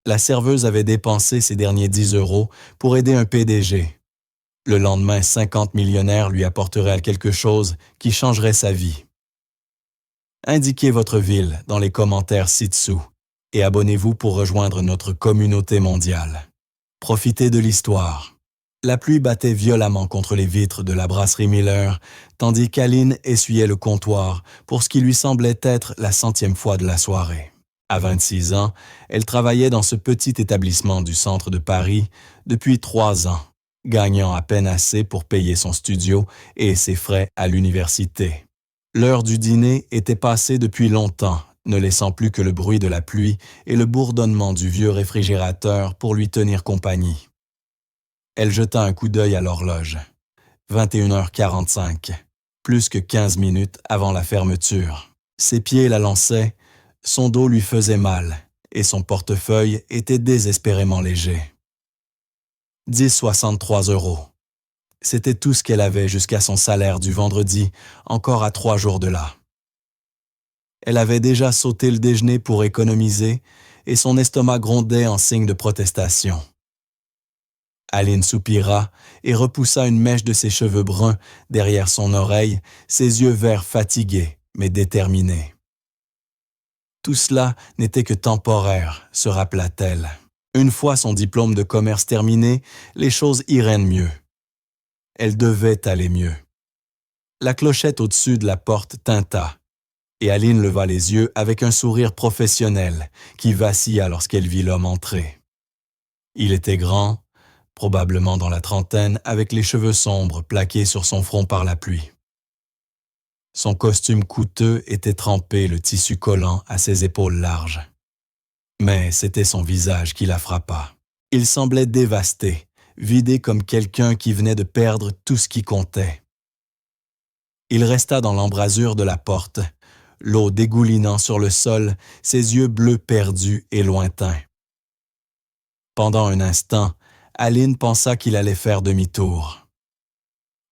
La serveuse avait dépensé ses derniers 10 € pour aider un PDG. Le lendemain, 50 millionnaires lui apporteraient quelque chose qui changerait sa vie. Indiquez votre ville dans les commentaires ci-dessous et abonnez-vous pour rejoindre notre communauté mondiale. Profitez de l'histoire. La pluie battait violemment contre les vitres de la brasserie Miller, tandis qu'Aline essuyait le comptoir pour ce qui lui semblait être la 100e fois de la soirée. À 26 ans, elle travaillait dans ce petit établissement du centre de Paris depuis 3 ans, gagnant à peine assez pour payer son studio et ses frais à l'université. L'heure du dîner était passée depuis longtemps, ne laissant plus que le bruit de la pluie et le bourdonnement du vieux réfrigérateur pour lui tenir compagnie. Elle jeta un coup d'œil à l'horloge. 21h45, plus que 15 minutes avant la fermeture. Ses pieds la lançaient, son dos lui faisait mal et son portefeuille était désespérément léger. 10,63 €. C'était tout ce qu'elle avait jusqu'à son salaire du vendredi, encore à 3 jours de là. Elle avait déjà sauté le déjeuner pour économiser et son estomac grondait en signe de protestation. Aline soupira et repoussa une mèche de ses cheveux bruns derrière son oreille, ses yeux verts fatigués, mais déterminés. Tout cela n'était que temporaire, se rappela-t-elle. Une fois son diplôme de commerce terminé, les choses iraient mieux. Elle devait aller mieux. La clochette au-dessus de la porte tinta, et Aline leva les yeux avec un sourire professionnel qui vacilla lorsqu'elle vit l'homme entrer. Il était grand, probablement dans la trentaine, avec les cheveux sombres plaqués sur son front par la pluie. Son costume coûteux était trempé, le tissu collant à ses épaules larges. Mais c'était son visage qui la frappa. Il semblait dévasté, vidé comme quelqu'un qui venait de perdre tout ce qui comptait. Il resta dans l'embrasure de la porte, l'eau dégoulinant sur le sol, ses yeux bleus perdus et lointains. Pendant un instant, Aline pensa qu'il allait faire demi-tour.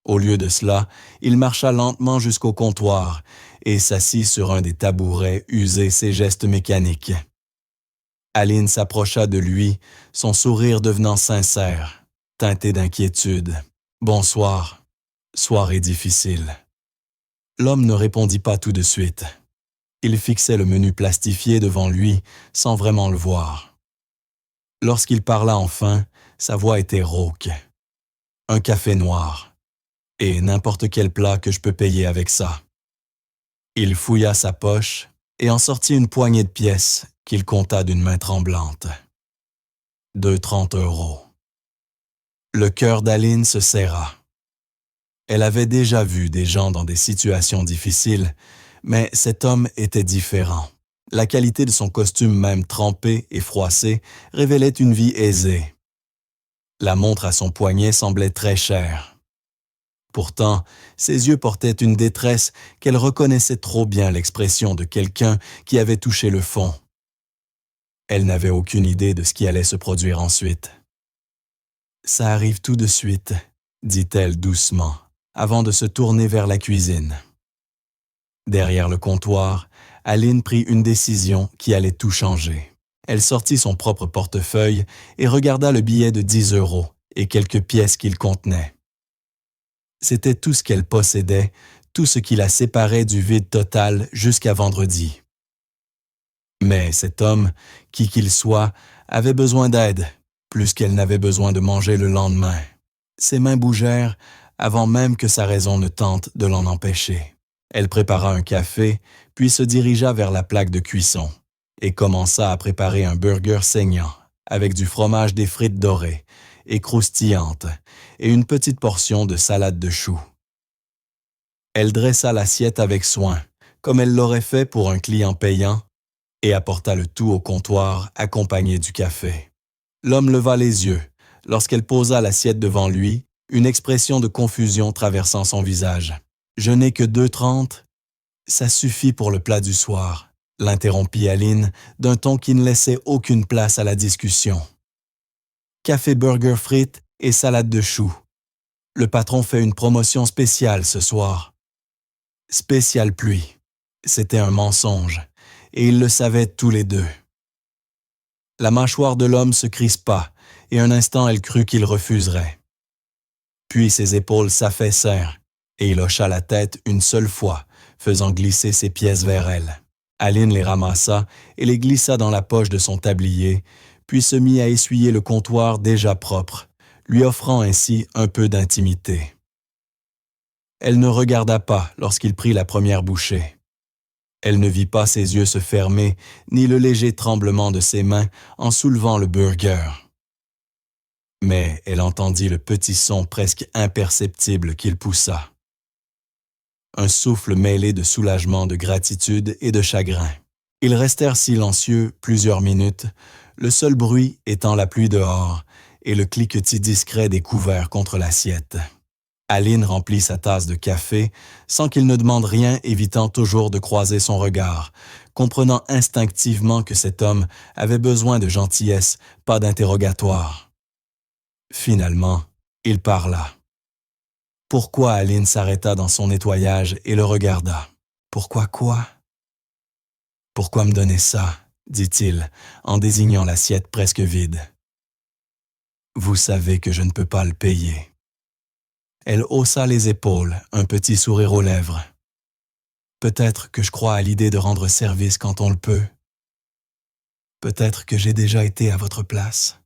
Au lieu de cela, il marcha lentement jusqu'au comptoir et s'assit sur un des tabourets usés ses gestes mécaniques. Aline s'approcha de lui, son sourire devenant sincère, teinté d'inquiétude. « Bonsoir. Soirée difficile. » L'homme ne répondit pas tout de suite. Il fixait le menu plastifié devant lui sans vraiment le voir. Lorsqu'il parla enfin, sa voix était rauque. « Un café noir. Et n'importe quel plat que je peux payer avec ça. » Il fouilla sa poche et en sortit une poignée de pièces qu'il compta d'une main tremblante. 2,30 €. Le cœur d'Aline se serra. Elle avait déjà vu des gens dans des situations difficiles, mais cet homme était différent. La qualité de son costume même trempé et froissé révélait une vie aisée. La montre à son poignet semblait très chère. Pourtant, ses yeux portaient une détresse qu'elle reconnaissait trop bien l'expression de quelqu'un qui avait touché le fond. Elle n'avait aucune idée de ce qui allait se produire ensuite. « Ça arrive tout de suite », dit-elle doucement, avant de se tourner vers la cuisine. Derrière le comptoir, Aline prit une décision qui allait tout changer. Elle sortit son propre portefeuille et regarda le billet de 10 € et quelques pièces qu'il contenait. C'était tout ce qu'elle possédait, tout ce qui la séparait du vide total jusqu'à vendredi. Mais cet homme, qui qu'il soit, avait besoin d'aide, plus qu'elle n'avait besoin de manger le lendemain. Ses mains bougèrent avant même que sa raison ne tente de l'en empêcher. Elle prépara un café, puis se dirigea vers la plaque de cuisson et commença à préparer un burger saignant avec du fromage des frites dorées et croustillantes et une petite portion de salade de choux. Elle dressa l'assiette avec soin, comme elle l'aurait fait pour un client payant, et apporta le tout au comptoir accompagné du café. L'homme leva les yeux lorsqu'elle posa l'assiette devant lui, une expression de confusion traversant son visage. « Je n'ai que 2,30 €. Ça suffit pour le plat du soir », l'interrompit Aline d'un ton qui ne laissait aucune place à la discussion. « Café burger frites et salade de choux. Le patron fait une promotion spéciale ce soir. » Spéciale pluie. C'était un mensonge, et ils le savaient tous les deux. La mâchoire de l'homme se crispa, et un instant elle crut qu'il refuserait. Puis ses épaules s'affaissèrent, et il hocha la tête une seule fois, faisant glisser ses pièces vers elle. Aline les ramassa et les glissa dans la poche de son tablier, puis se mit à essuyer le comptoir déjà propre, lui offrant ainsi un peu d'intimité. Elle ne regarda pas lorsqu'il prit la première bouchée. Elle ne vit pas ses yeux se fermer, ni le léger tremblement de ses mains en soulevant le burger. Mais elle entendit le petit son presque imperceptible qu'il poussa. Un souffle mêlé de soulagement, de gratitude et de chagrin. Ils restèrent silencieux plusieurs minutes, le seul bruit étant la pluie dehors et le cliquetis discret des couverts contre l'assiette. Aline remplit sa tasse de café sans qu'il ne demande rien, évitant toujours de croiser son regard, comprenant instinctivement que cet homme avait besoin de gentillesse, pas d'interrogatoire. Finalement, il parla. Pourquoi Aline s'arrêta dans son nettoyage et le regarda? Pourquoi quoi? Pourquoi me donner ça? Dit-il, en désignant l'assiette presque vide. Vous savez que je ne peux pas le payer. Elle haussa les épaules, un petit sourire aux lèvres. Peut-être que je crois à l'idée de rendre service quand on le peut. Peut-être que j'ai déjà été à votre place.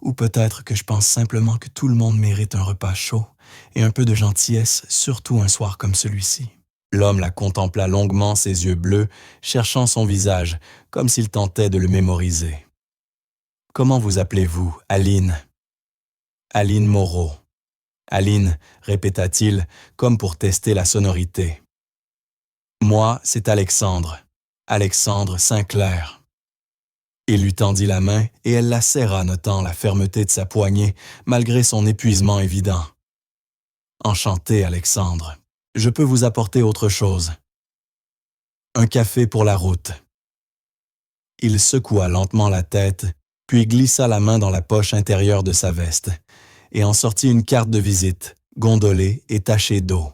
Ou peut-être que je pense simplement que tout le monde mérite un repas chaud et un peu de gentillesse, surtout un soir comme celui-ci. L'homme la contempla longuement, ses yeux bleus, cherchant son visage, comme s'il tentait de le mémoriser. « Comment vous appelez-vous, Aline ?»« Aline Moreau. »« Aline, » répéta-t-il, comme pour tester la sonorité. « Moi, c'est Alexandre. Alexandre Sinclair. » Il lui tendit la main et elle la serra, notant la fermeté de sa poignée, malgré son épuisement évident. « Enchanté, Alexandre. Je peux vous apporter autre chose. » « Un café pour la route. » Il secoua lentement la tête, puis glissa la main dans la poche intérieure de sa veste, et en sortit une carte de visite, gondolée et tachée d'eau.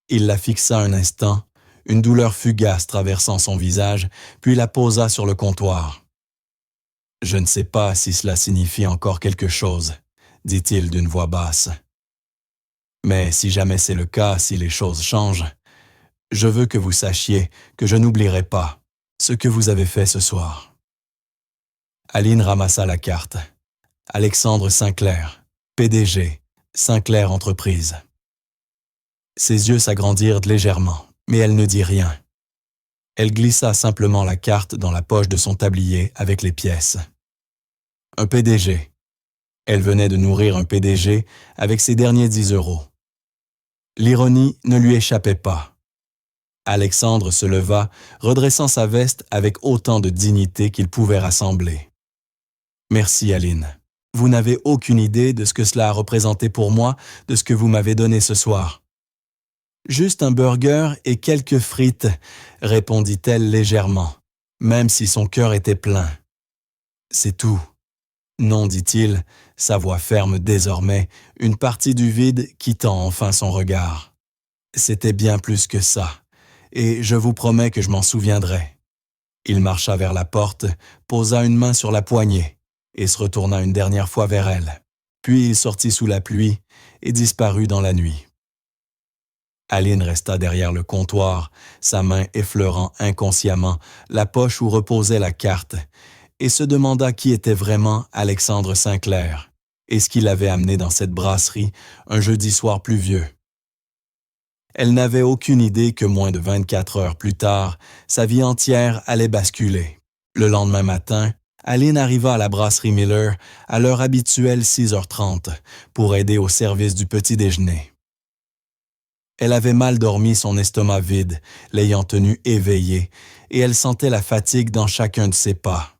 Il la fixa un instant, une douleur fugace traversant son visage, puis la posa sur le comptoir. « Je ne sais pas si cela signifie encore quelque chose, » dit-il d'une voix basse. « Mais si jamais c'est le cas, si les choses changent, je veux que vous sachiez que je n'oublierai pas ce que vous avez fait ce soir. » Aline ramassa la carte. Alexandre Sinclair, PDG, Sinclair Entreprise. Ses yeux s'agrandirent légèrement, mais elle ne dit rien. Elle glissa simplement la carte dans la poche de son tablier avec les pièces. Un PDG. Elle venait de nourrir un PDG avec ses derniers 10 €. L'ironie ne lui échappait pas. Alexandre se leva, redressant sa veste avec autant de dignité qu'il pouvait rassembler. « Merci, Aline. Vous n'avez aucune idée de ce que cela a représenté pour moi, de ce que vous m'avez donné ce soir. »« Juste un burger et quelques frites, » répondit-elle légèrement, même si son cœur était plein. « C'est tout. »« Non, dit-il, sa voix ferme désormais, une partie du vide quittant enfin son regard. C'était bien plus que ça. Et je vous promets que je m'en souviendrai. » Il marcha vers la porte, posa une main sur la poignée et se retourna une dernière fois vers elle. Puis il sortit sous la pluie et disparut dans la nuit. Aline resta derrière le comptoir, sa main effleurant inconsciemment la poche où reposait la carte, et se demanda qui était vraiment Alexandre Sinclair et ce qui l'avait amené dans cette brasserie un jeudi soir pluvieux. Elle n'avait aucune idée que moins de 24 heures plus tard, sa vie entière allait basculer. Le lendemain matin, Aline arriva à la brasserie Miller à l'heure habituelle 6h30 pour aider au service du petit déjeuner. Elle avait mal dormi, son estomac vide, l'ayant tenue éveillée, et elle sentait la fatigue dans chacun de ses pas.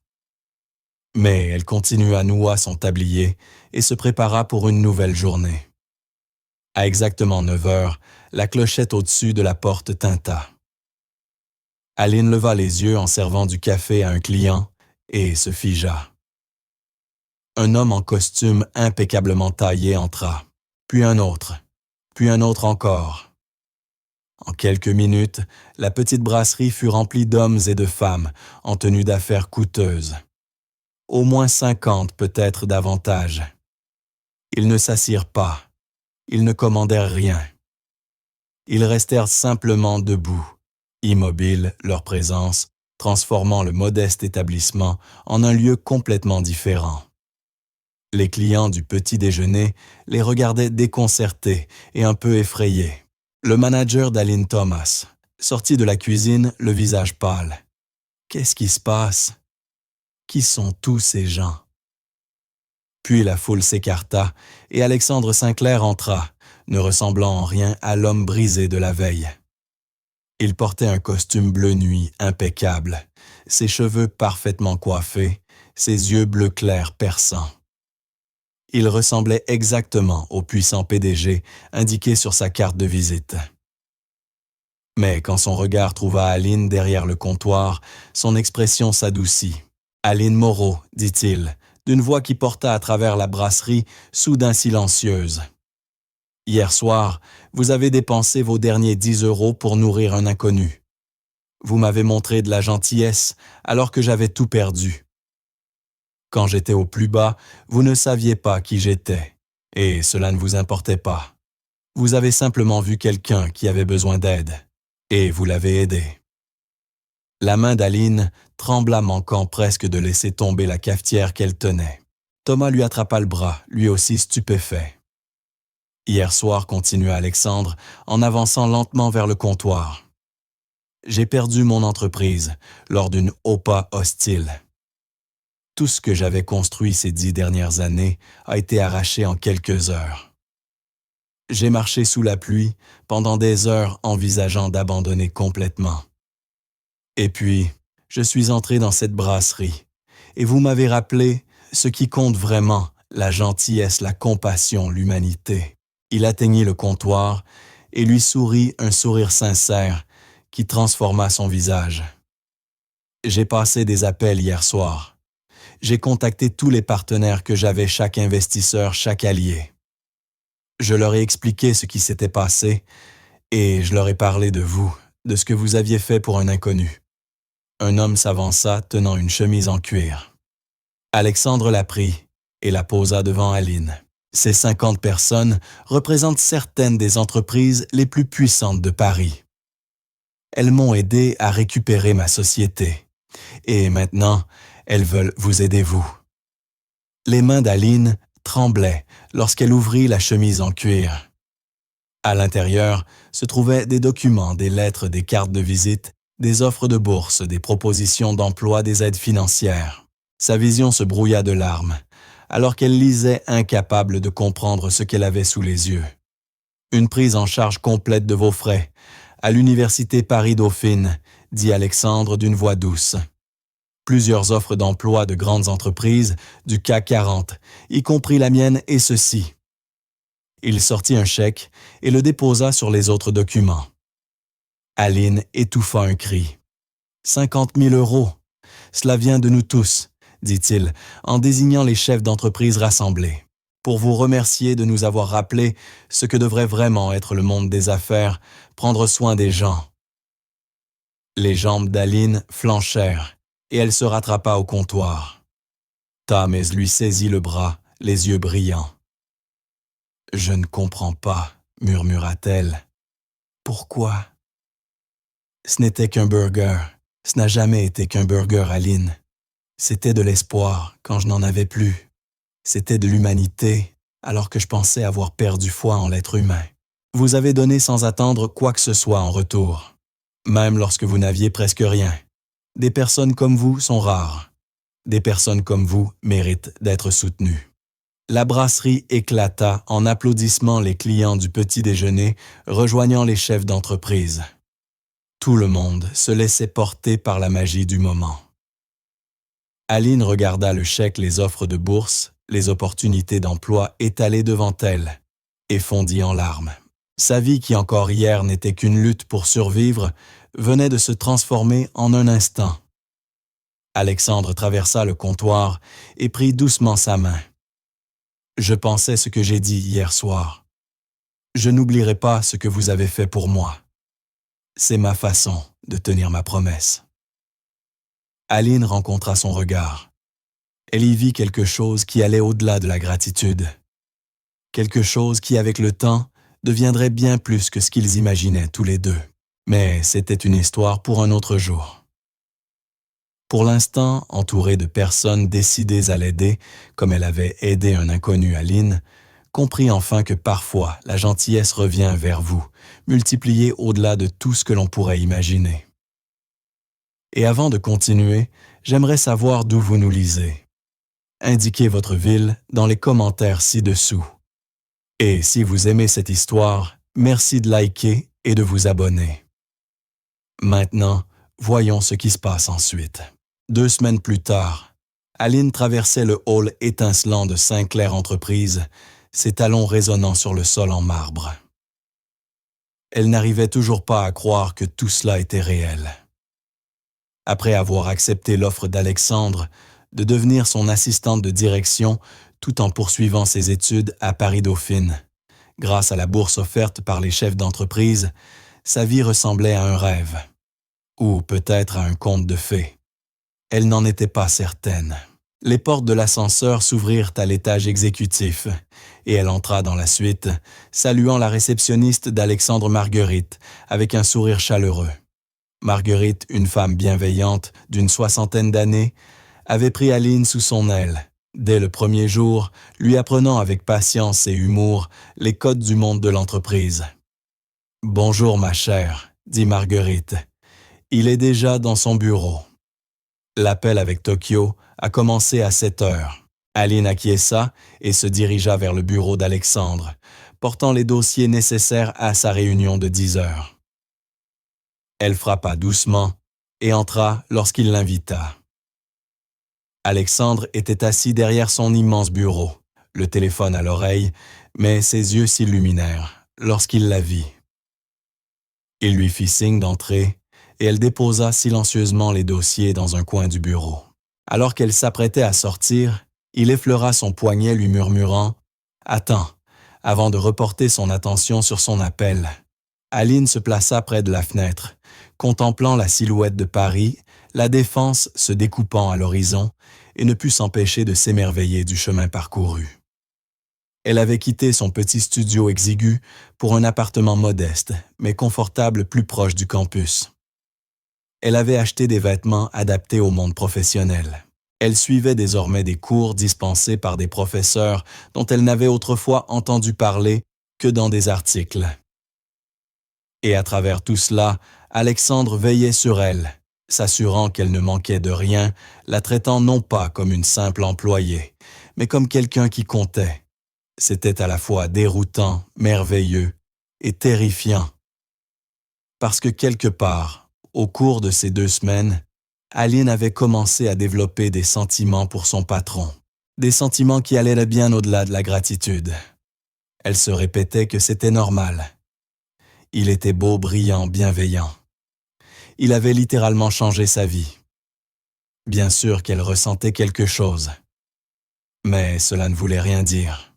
Mais elle continua noua son tablier et se prépara pour une nouvelle journée. À exactement 9h, la clochette au-dessus de la porte tinta. Aline leva les yeux en servant du café à un client et se figea. Un homme en costume impeccablement taillé entra, puis un autre encore. En quelques minutes, la petite brasserie fut remplie d'hommes et de femmes en tenue d'affaires coûteuses. au moins 50 peut-être davantage. Ils ne s'assirent pas, ils ne commandèrent rien. Ils restèrent simplement debout, immobiles, leur présence, transformant le modeste établissement en un lieu complètement différent. Les clients du petit déjeuner les regardaient déconcertés et un peu effrayés. Le manager d'Aline Thomas, sorti de la cuisine, le visage pâle. Qu'est-ce qui se passe? Qui sont tous ces gens? Puis la foule s'écarta et Alexandre Sinclair entra, ne ressemblant en rien à l'homme brisé de la veille. Il portait un costume bleu nuit impeccable, ses cheveux parfaitement coiffés, ses yeux bleu clair perçants. Il ressemblait exactement au puissant PDG indiqué sur sa carte de visite. Mais quand son regard trouva Aline derrière le comptoir, son expression s'adoucit. « Aline Moreau, dit-il, d'une voix qui porta à travers la brasserie, soudain silencieuse. Hier soir, vous avez dépensé vos derniers 10 € pour nourrir un inconnu. Vous m'avez montré de la gentillesse alors que j'avais tout perdu. Quand j'étais au plus bas, vous ne saviez pas qui j'étais, et cela ne vous importait pas. Vous avez simplement vu quelqu'un qui avait besoin d'aide, et vous l'avez aidé. » La main d'Aline trembla, manquant presque de laisser tomber la cafetière qu'elle tenait. Thomas lui attrapa le bras, lui aussi stupéfait. « Hier soir, continua Alexandre, en avançant lentement vers le comptoir. J'ai perdu mon entreprise lors d'une OPA hostile. Tout ce que j'avais construit ces 10 dernières années a été arraché en quelques heures. J'ai marché sous la pluie pendant des heures envisageant d'abandonner complètement. Et puis, je suis entré dans cette brasserie, et vous m'avez rappelé ce qui compte vraiment, la gentillesse, la compassion, l'humanité. » Il atteignit le comptoir et lui sourit un sourire sincère qui transforma son visage. « J'ai passé des appels hier soir. J'ai contacté tous les partenaires que j'avais, chaque investisseur, chaque allié. Je leur ai expliqué ce qui s'était passé et je leur ai parlé de vous, de ce que vous aviez fait pour un inconnu. » Un homme s'avança tenant une chemise en cuir. Alexandre la prit et la posa devant Aline. Ces 50 personnes représentent certaines des entreprises les plus puissantes de Paris. Elles m'ont aidé à récupérer ma société. Et maintenant, elles veulent vous aider vous. Les mains d'Aline tremblaient lorsqu'elle ouvrit la chemise en cuir. À l'intérieur se trouvaient des documents, des lettres, des cartes de visite, des offres de bourse, des propositions d'emploi, des aides financières. Sa vision se brouilla de larmes, alors qu'elle lisait, incapable de comprendre ce qu'elle avait sous les yeux. Une prise en charge complète de vos frais, à l'université Paris-Dauphine, dit Alexandre d'une voix douce. Plusieurs offres d'emploi de grandes entreprises, du CAC 40, y compris la mienne et ceci. Il sortit un chèque et le déposa sur les autres documents. Aline étouffa un cri. « 50 000 €, cela vient de nous tous, » dit-il, en désignant les chefs d'entreprise rassemblés, pour vous remercier de nous avoir rappelé ce que devrait vraiment être le monde des affaires, prendre soin des gens. Les jambes d'Aline flanchèrent et elle se rattrapa au comptoir. Thomas lui saisit le bras, les yeux brillants. « Je ne comprends pas, » murmura-t-elle. « Pourquoi? » Ce n'était qu'un burger. Ce n'a jamais été qu'un burger, Aline. C'était de l'espoir quand je n'en avais plus. C'était de l'humanité alors que je pensais avoir perdu foi en l'être humain. Vous avez donné sans attendre quoi que ce soit en retour, même lorsque vous n'aviez presque rien. Des personnes comme vous sont rares. Des personnes comme vous méritent d'être soutenues. La brasserie éclata en applaudissements, les clients du petit déjeuner rejoignant les chefs d'entreprise. Tout le monde se laissait porter par la magie du moment. Aline regarda le chèque, les offres de bourse, les opportunités d'emploi étalées devant elle, et fondit en larmes. Sa vie, qui encore hier n'était qu'une lutte pour survivre, venait de se transformer en un instant. Alexandre traversa le comptoir et prit doucement sa main. « Je pensais ce que j'ai dit hier soir. Je n'oublierai pas ce que vous avez fait pour moi. C'est ma façon de tenir ma promesse. » Aline rencontra son regard. Elle y vit quelque chose qui allait au-delà de la gratitude. Quelque chose qui, avec le temps, deviendrait bien plus que ce qu'ils imaginaient tous les deux. Mais c'était une histoire pour un autre jour. Pour l'instant, entourée de personnes décidées à l'aider, comme elle avait aidé un inconnu Aline, comprit enfin que parfois la gentillesse revient vers vous, multipliée au-delà de tout ce que l'on pourrait imaginer. Et avant de continuer, j'aimerais savoir d'où vous nous lisez. Indiquez votre ville dans les commentaires ci-dessous. Et si vous aimez cette histoire, merci de liker et de vous abonner. Maintenant, voyons ce qui se passe ensuite. 2 semaines plus tard, Aline traversait le hall étincelant de Sinclair Entreprises, ses talons résonnant sur le sol en marbre. Elle n'arrivait toujours pas à croire que tout cela était réel. Après avoir accepté l'offre d'Alexandre de devenir son assistante de direction tout en poursuivant ses études à Paris-Dauphine, grâce à la bourse offerte par les chefs d'entreprise, sa vie ressemblait à un rêve, ou peut-être à un conte de fées. Elle n'en était pas certaine. Les portes de l'ascenseur s'ouvrirent à l'étage exécutif, et elle entra dans la suite, saluant la réceptionniste d'Alexandre Marguerite avec un sourire chaleureux. Marguerite, une femme bienveillante d'une 60aine d'années, avait pris Aline sous son aile, dès le premier jour, lui apprenant avec patience et humour les codes du monde de l'entreprise. « Bonjour ma chère », dit Marguerite. « Il est déjà dans son bureau. » L'appel avec Tokyo a commencé à 7 heures. Aline acquiesça et se dirigea vers le bureau d'Alexandre, portant les dossiers nécessaires à sa réunion de 10 heures. Elle frappa doucement et entra lorsqu'il l'invita. Alexandre était assis derrière son immense bureau, le téléphone à l'oreille, mais ses yeux s'illuminèrent lorsqu'il la vit. Il lui fit signe d'entrer et elle déposa silencieusement les dossiers dans un coin du bureau. Alors qu'elle s'apprêtait à sortir, il effleura son poignet lui murmurant « Attends », avant de reporter son attention sur son appel. Aline se plaça près de la fenêtre, contemplant la silhouette de Paris, la Défense se découpant à l'horizon, et ne put s'empêcher de s'émerveiller du chemin parcouru. Elle avait quitté son petit studio exigu pour un appartement modeste, mais confortable plus proche du campus. Elle avait acheté des vêtements adaptés au monde professionnel. Elle suivait désormais des cours dispensés par des professeurs dont elle n'avait autrefois entendu parler que dans des articles. Et à travers tout cela, Alexandre veillait sur elle, s'assurant qu'elle ne manquait de rien, la traitant non pas comme une simple employée, mais comme quelqu'un qui comptait. C'était à la fois déroutant, merveilleux et terrifiant. Parce que quelque part, au cours de ces 2 semaines, Aline avait commencé à développer des sentiments pour son patron, des sentiments qui allaient bien au-delà de la gratitude. Elle se répétait que c'était normal. Il était beau, brillant, bienveillant. Il avait littéralement changé sa vie. Bien sûr qu'elle ressentait quelque chose. Mais cela ne voulait rien dire.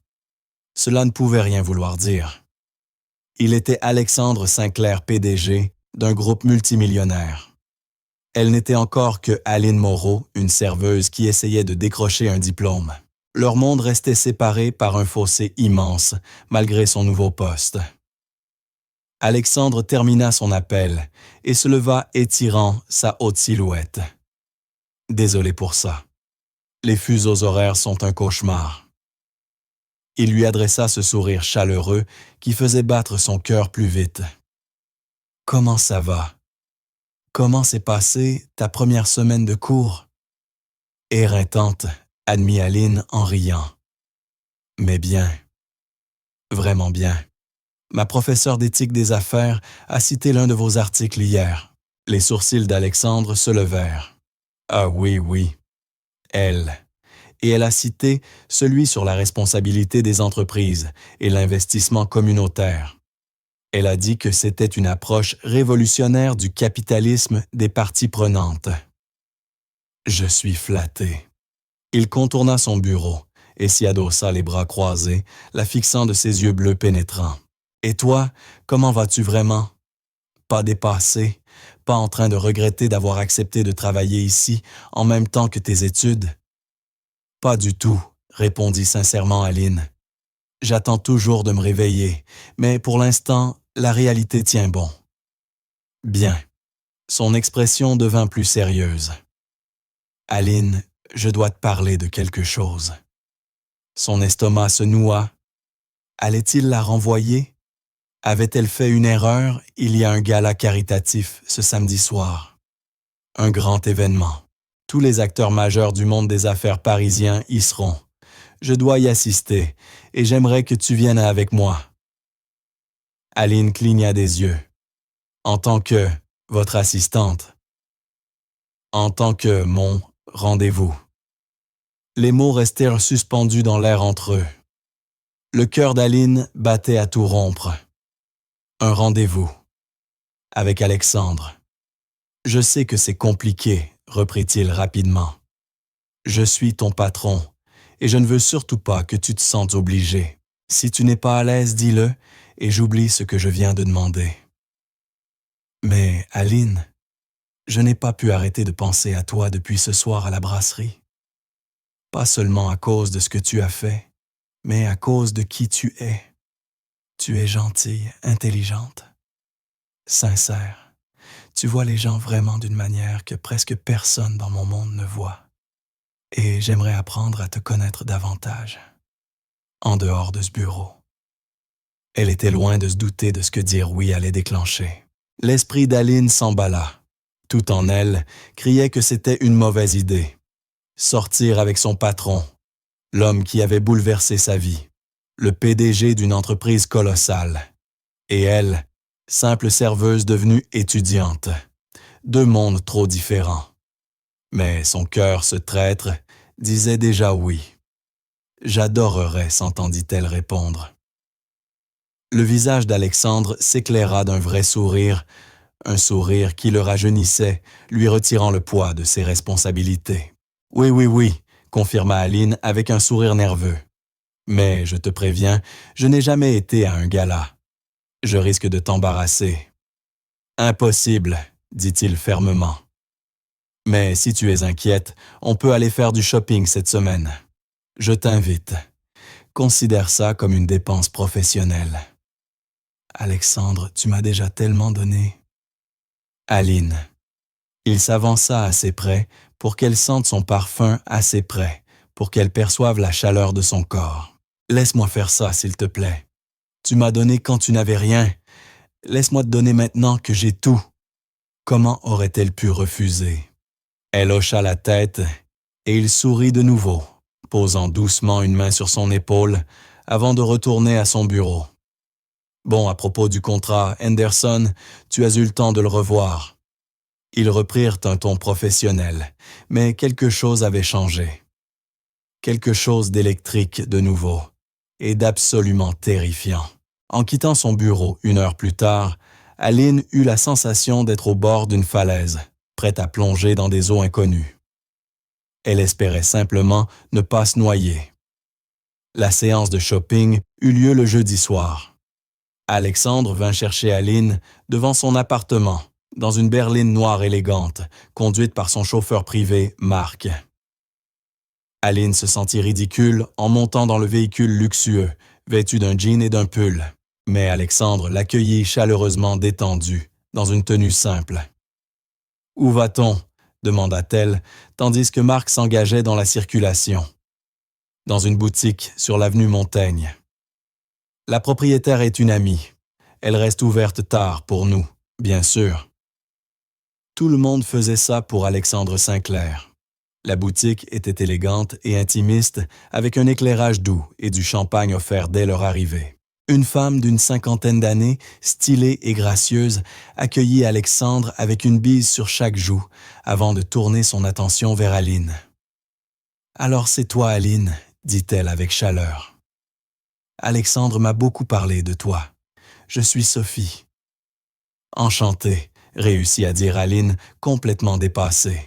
Cela ne pouvait rien vouloir dire. Il était Alexandre Sinclair, PDG d'un groupe multimillionnaire. Elle n'était encore que Aline Moreau, une serveuse qui essayait de décrocher un diplôme. Leur monde restait séparé par un fossé immense, malgré son nouveau poste. Alexandre termina son appel et se leva étirant sa haute silhouette. Désolé pour ça. Les fuseaux horaires sont un cauchemar. Il lui adressa ce sourire chaleureux qui faisait battre son cœur plus vite. Comment ça va? Comment s'est passée ta première semaine de cours? Éreintante, admit Aline en riant. Mais bien, vraiment bien. Ma professeure d'éthique des affaires a cité l'un de vos articles hier. Les sourcils d'Alexandre se levèrent. Ah oui, oui. Elle. Et elle a cité celui sur la responsabilité des entreprises et l'investissement communautaire. Elle a dit que c'était une approche révolutionnaire du capitalisme des parties prenantes. Je suis flatté. Il contourna son bureau et s'y adossa les bras croisés, la fixant de ses yeux bleus pénétrants. Et toi, comment vas-tu vraiment? Pas dépassé, pas en train de regretter d'avoir accepté de travailler ici en même temps que tes études? Pas du tout, répondit sincèrement Aline. J'attends toujours de me réveiller, mais pour l'instant, la réalité tient bon. Bien. Son expression devint plus sérieuse. Aline, je dois te parler de quelque chose. Son estomac se noua. Allait-il la renvoyer? Avait-elle fait une erreur? Il y a un gala caritatif ce samedi soir. Un grand événement. Tous les acteurs majeurs du monde des affaires parisiens y seront. Je dois y assister et j'aimerais que tu viennes avec moi. Aline cligna des yeux. En tant que votre assistante. En tant que mon rendez-vous. Les mots restèrent suspendus dans l'air entre eux. Le cœur d'Aline battait à tout rompre. Un rendez-vous. Avec Alexandre. Je sais que c'est compliqué, reprit-il rapidement. Je suis ton patron, et je ne veux surtout pas que tu te sentes obligé. Si tu n'es pas à l'aise, dis-le, et j'oublie ce que je viens de demander. Mais, Aline, je n'ai pas pu arrêter de penser à toi depuis ce soir à la brasserie. Pas seulement à cause de ce que tu as fait, mais à cause de qui tu es. Tu es gentille, intelligente, sincère. Tu vois les gens vraiment d'une manière que presque personne dans mon monde ne voit. Et j'aimerais apprendre à te connaître davantage, en dehors de ce bureau. Elle était loin de se douter de ce que dire oui allait déclencher. L'esprit d'Aline s'emballa. Tout en elle criait que c'était une mauvaise idée. Sortir avec son patron, l'homme qui avait bouleversé sa vie, le PDG d'une entreprise colossale. Et elle, simple serveuse devenue étudiante. Deux mondes trop différents. Mais son cœur, ce traître, disait déjà oui. J'adorerais, s'entendit-elle répondre. Le visage d'Alexandre s'éclaira d'un vrai sourire, un sourire qui le rajeunissait, lui retirant le poids de ses responsabilités. Oui, oui, oui, confirma Aline avec un sourire nerveux. Mais, je te préviens, je n'ai jamais été à un gala. Je risque de t'embarrasser. Impossible, dit-il fermement. Mais si tu es inquiète, on peut aller faire du shopping cette semaine. Je t'invite. Considère ça comme une dépense professionnelle. Alexandre, tu m'as déjà tellement donné. Aline. Il s'avança assez près pour qu'elle sente son parfum assez près, pour qu'elle perçoive la chaleur de son corps. Laisse-moi faire ça, s'il te plaît. Tu m'as donné quand tu n'avais rien. Laisse-moi te donner maintenant que j'ai tout. Comment aurait-elle pu refuser? Elle hocha la tête et il sourit de nouveau, posant doucement une main sur son épaule avant de retourner à son bureau. Bon, à propos du contrat, Henderson, tu as eu le temps de le revoir. Ils reprirent un ton professionnel, mais quelque chose avait changé. Quelque chose d'électrique de nouveau, et d'absolument terrifiant. En quittant son bureau 1 heure plus tard, Aline eut la sensation d'être au bord d'une falaise, prête à plonger dans des eaux inconnues. Elle espérait simplement ne pas se noyer. La séance de shopping eut lieu le jeudi soir. Alexandre vint chercher Aline devant son appartement, dans une berline noire élégante, conduite par son chauffeur privé, Marc. Aline se sentit ridicule en montant dans le véhicule luxueux, vêtu d'un jean et d'un pull. Mais Alexandre l'accueillit chaleureusement détendu, dans une tenue simple. « Où va-t-on » demanda-t-elle, tandis que Marc s'engageait dans la circulation. « Dans une boutique sur l'avenue Montaigne. La propriétaire est une amie. Elle reste ouverte tard pour nous, bien sûr. » Tout le monde faisait ça pour Alexandre Sinclair. La boutique était élégante et intimiste, avec un éclairage doux et du champagne offert dès leur arrivée. Une femme d'une 50aine d'années, stylée et gracieuse, accueillit Alexandre avec une bise sur chaque joue, avant de tourner son attention vers Aline. « Alors c'est toi, Aline, » dit-elle avec chaleur. « Alexandre m'a beaucoup parlé de toi. Je suis Sophie. »« Enchantée, » réussit à dire Aline, complètement dépassée.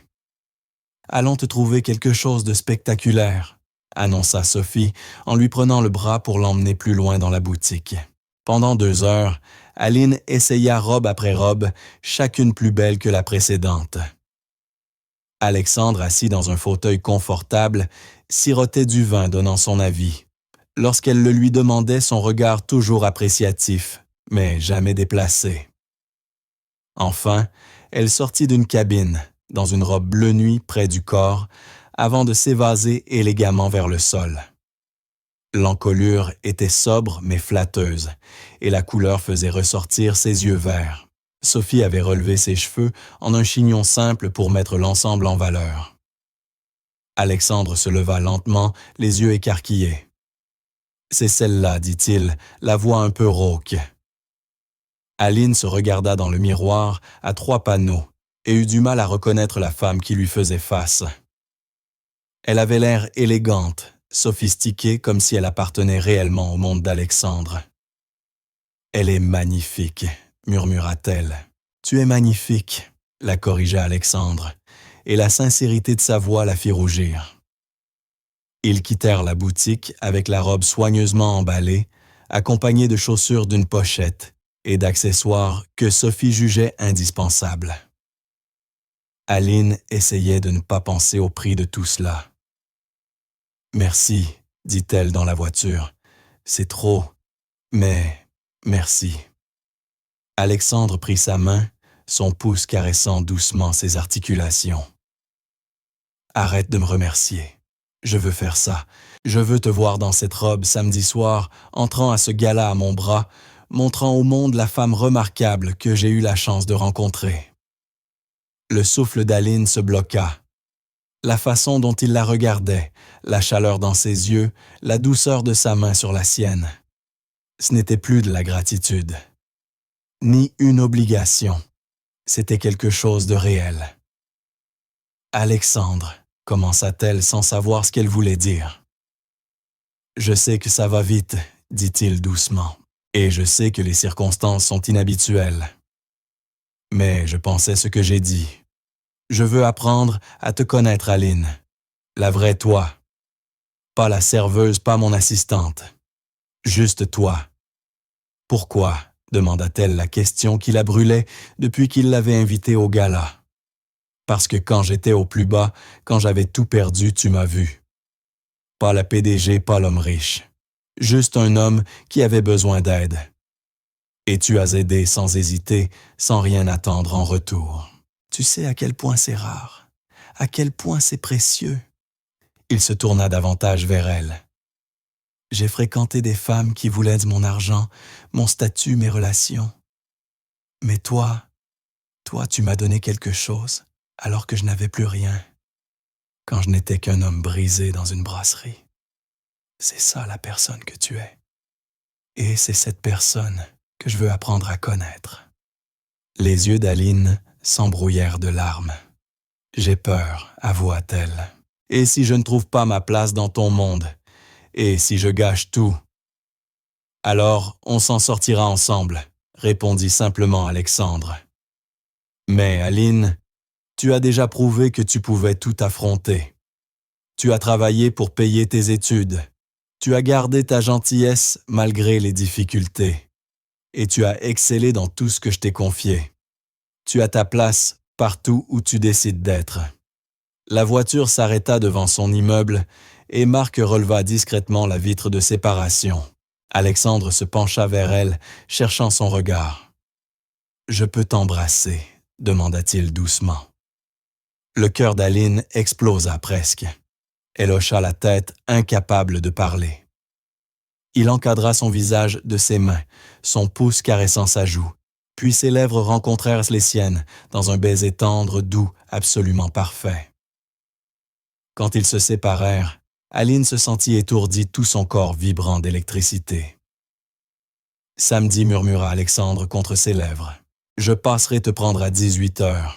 « Allons te trouver quelque chose de spectaculaire. » annonça Sophie en lui prenant le bras pour l'emmener plus loin dans la boutique. Pendant 2 heures, Aline essaya robe après robe, chacune plus belle que la précédente. Alexandre, assis dans un fauteuil confortable, sirotait du vin donnant son avis. Lorsqu'elle le lui demandait, son regard toujours appréciatif, mais jamais déplacé. Enfin, elle sortit d'une cabine, dans une robe bleu nuit près du corps, avant de s'évaser élégamment vers le sol. L'encolure était sobre mais flatteuse, et la couleur faisait ressortir ses yeux verts. Sophie avait relevé ses cheveux en un chignon simple pour mettre l'ensemble en valeur. Alexandre se leva lentement, les yeux écarquillés. « C'est celle-là, dit-il, la voix un peu rauque. » Aline se regarda dans le miroir à 3 panneaux et eut du mal à reconnaître la femme qui lui faisait face. Elle avait l'air élégante, sophistiquée comme si elle appartenait réellement au monde d'Alexandre. « Elle est magnifique, » murmura-t-elle. « Tu es magnifique, » la corrigea Alexandre, et la sincérité de sa voix la fit rougir. Ils quittèrent la boutique avec la robe soigneusement emballée, accompagnée de chaussures d'une pochette et d'accessoires que Sophie jugeait indispensables. Aline essayait de ne pas penser au prix de tout cela. « Merci, » dit-elle dans la voiture. « C'est trop, mais merci. » Alexandre prit sa main, son pouce caressant doucement ses articulations. « Arrête de me remercier. Je veux faire ça. Je veux te voir dans cette robe samedi soir, entrant à ce gala à mon bras, montrant au monde la femme remarquable que j'ai eu la chance de rencontrer. » Le souffle d'Aline se bloqua. La façon dont il la regardait, la chaleur dans ses yeux, la douceur de sa main sur la sienne. Ce n'était plus de la gratitude, ni une obligation. C'était quelque chose de réel. « Alexandre, » commença-t-elle sans savoir ce qu'elle voulait dire. « Je sais que ça va vite, » dit-il doucement, « et je sais que les circonstances sont inhabituelles. Mais je pensais ce que j'ai dit. Je veux apprendre à te connaître, Aline. La vraie toi. Pas la serveuse, pas mon assistante. Juste toi. » « Pourquoi ?» demanda-t-elle la question qui la brûlait depuis qu'il l'avait invitée au gala. « Parce que quand j'étais au plus bas, quand j'avais tout perdu, tu m'as vu. Pas la PDG, pas l'homme riche. Juste un homme qui avait besoin d'aide. Et tu as aidé sans hésiter, sans rien attendre en retour. Tu sais à quel point c'est rare, à quel point c'est précieux. » Il se tourna davantage vers elle. « J'ai fréquenté des femmes qui voulaient de mon argent, mon statut, mes relations. Mais toi, tu m'as donné quelque chose, alors que je n'avais plus rien, quand je n'étais qu'un homme brisé dans une brasserie. C'est ça la personne que tu es. Et c'est cette personne que je veux apprendre à connaître. » Les yeux d'Aline s'embrouillèrent de larmes. « J'ai peur, » avoua-t-elle. « Et si je ne trouve pas ma place dans ton monde? Et si je gâche tout? » « Alors, on s'en sortira ensemble, » répondit simplement Alexandre. « Mais, Aline, tu as déjà prouvé que tu pouvais tout affronter. Tu as travaillé pour payer tes études. Tu as gardé ta gentillesse malgré les difficultés. Et tu as excellé dans tout ce que je t'ai confié. Tu as ta place partout où tu décides d'être. » La voiture s'arrêta devant son immeuble et Marc releva discrètement la vitre de séparation. Alexandre se pencha vers elle, cherchant son regard. « Je peux t'embrasser ?» demanda-t-il doucement. Le cœur d'Aline explosa presque. Elle hocha la tête, incapable de parler. Il encadra son visage de ses mains, son pouce caressant sa joue, puis ses lèvres rencontrèrent les siennes dans un baiser tendre, doux, absolument parfait. Quand ils se séparèrent, Aline se sentit étourdie, tout son corps vibrant d'électricité. « Samedi, » murmura Alexandre contre ses lèvres. « Je passerai te prendre à 18h. »«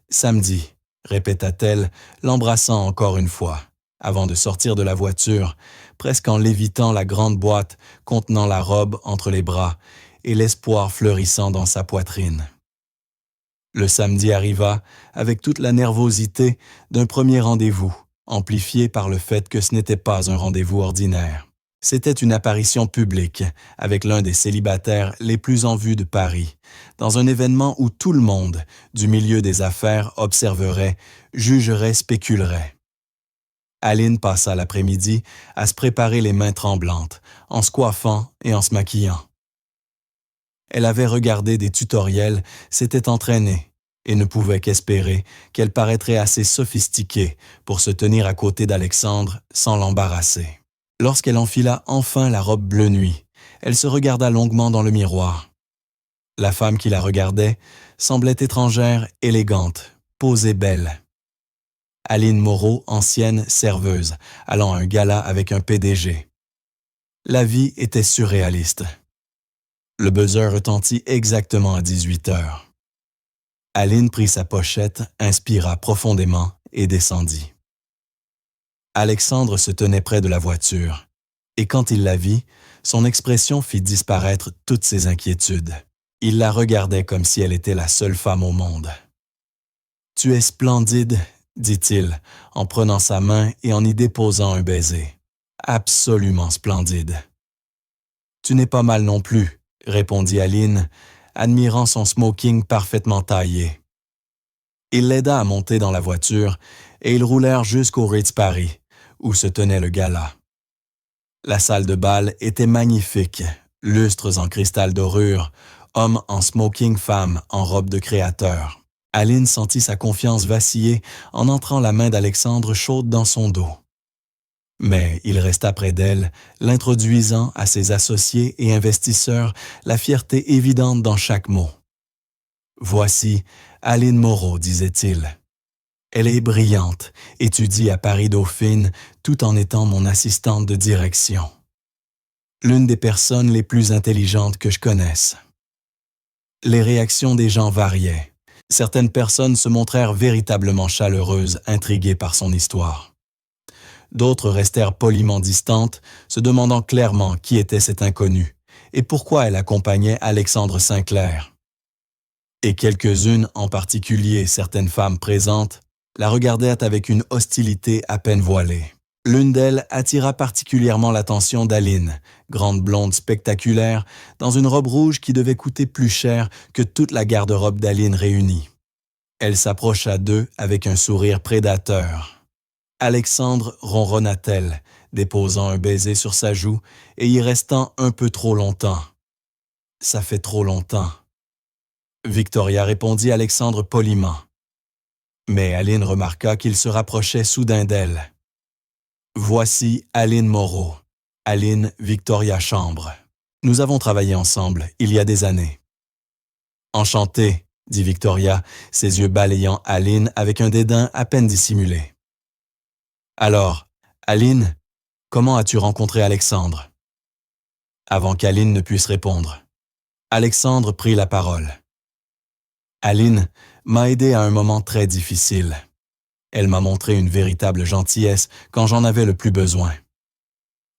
Samedi, » répéta-t-elle, l'embrassant encore une fois, avant de sortir de la voiture, presque en lévitant la grande boîte contenant la robe entre les bras et l'espoir fleurissant dans sa poitrine. Le samedi arriva avec toute la nervosité d'un premier rendez-vous, amplifié par le fait que ce n'était pas un rendez-vous ordinaire. C'était une apparition publique avec l'un des célibataires les plus en vue de Paris, dans un événement où tout le monde, du milieu des affaires, observerait, jugerait, spéculerait. Aline passa l'après-midi à se préparer les mains tremblantes, en se coiffant et en se maquillant. Elle avait regardé des tutoriels, s'était entraînée et ne pouvait qu'espérer qu'elle paraîtrait assez sophistiquée pour se tenir à côté d'Alexandre sans l'embarrasser. Lorsqu'elle enfila enfin la robe bleu nuit, elle se regarda longuement dans le miroir. La femme qui la regardait semblait étrangère, élégante, posée belle. Aline Moreau, ancienne serveuse, allant à un gala avec un PDG. La vie était surréaliste. Le buzzer retentit exactement à 18 heures. Aline prit sa pochette, inspira profondément et descendit. Alexandre se tenait près de la voiture, et quand il la vit, son expression fit disparaître toutes ses inquiétudes. Il la regardait comme si elle était la seule femme au monde. « Tu es splendide », dit-il, en prenant sa main et en y déposant un baiser. « Absolument splendide. »« Tu n'es pas mal non plus, » répondit Aline, admirant son smoking parfaitement taillé. Il l'aida à monter dans la voiture et ils roulèrent jusqu'au Ritz-Paris, où se tenait le gala. La salle de bal était magnifique, lustres en cristal dorure, hommes en smoking, femmes en robe de créateur. Aline sentit sa confiance vaciller en entrant la main d'Alexandre chaude dans son dos. Mais il resta près d'elle, l'introduisant à ses associés et investisseurs, la fierté évidente dans chaque mot. « Voici Aline Moreau, disait-il. Elle est brillante, étudie à Paris-Dauphine tout en étant mon assistante de direction. L'une des personnes les plus intelligentes que je connaisse. » Les réactions des gens variaient. Certaines personnes se montrèrent véritablement chaleureuses, intriguées par son histoire. D'autres restèrent poliment distantes, se demandant clairement qui était cette inconnue et pourquoi elle accompagnait Alexandre Sinclair. Et quelques-unes, en particulier certaines femmes présentes, la regardaient avec une hostilité à peine voilée. L'une d'elles attira particulièrement l'attention d'Aline, grande blonde spectaculaire, dans une robe rouge qui devait coûter plus cher que toute la garde-robe d'Aline réunie. Elle s'approcha d'eux avec un sourire prédateur. Alexandre ronronna-t-elle, déposant un baiser sur sa joue et y restant un peu trop longtemps. « Ça fait trop longtemps. » Victoria répondit Alexandre poliment. Mais Aline remarqua qu'il se rapprochait soudain d'elle. « Voici Aline Moreau, Aline Victoria Chambre. Nous avons travaillé ensemble il y a des années. »« Enchantée, » dit Victoria, ses yeux balayant Aline avec un dédain à peine dissimulé. « Alors, Aline, comment as-tu rencontré Alexandre ?» Avant qu'Aline ne puisse répondre, Alexandre prit la parole. « Aline m'a aidé à un moment très difficile. Elle m'a montré une véritable gentillesse quand j'en avais le plus besoin. »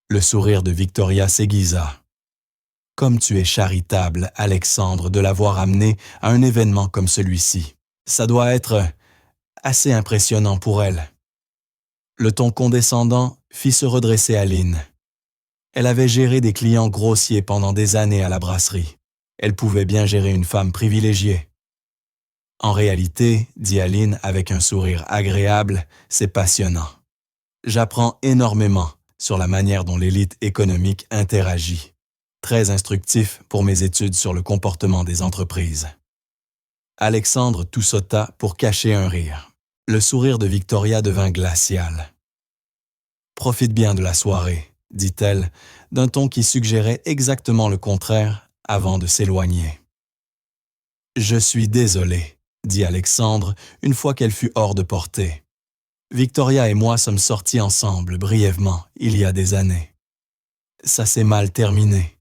Le sourire de Victoria s'aiguisa. « Comme tu es charitable, Alexandre, de l'avoir amenée à un événement comme celui-ci. Ça doit être assez impressionnant pour elle. » Le ton condescendant fit se redresser Aline. Elle avait géré des clients grossiers pendant des années à la brasserie. Elle pouvait bien gérer une femme privilégiée. En réalité, dit Aline avec un sourire agréable, c'est passionnant. J'apprends énormément sur la manière dont l'élite économique interagit. Très instructif pour mes études sur le comportement des entreprises. Alexandre toussota pour cacher un rire. Le sourire de Victoria devint glacial. « Profite bien de la soirée, » dit-elle, d'un ton qui suggérait exactement le contraire avant de s'éloigner. « Je suis désolé, » dit Alexandre une fois qu'elle fut hors de portée. « Victoria et moi sommes sortis ensemble brièvement il y a des années. Ça s'est mal terminé. »«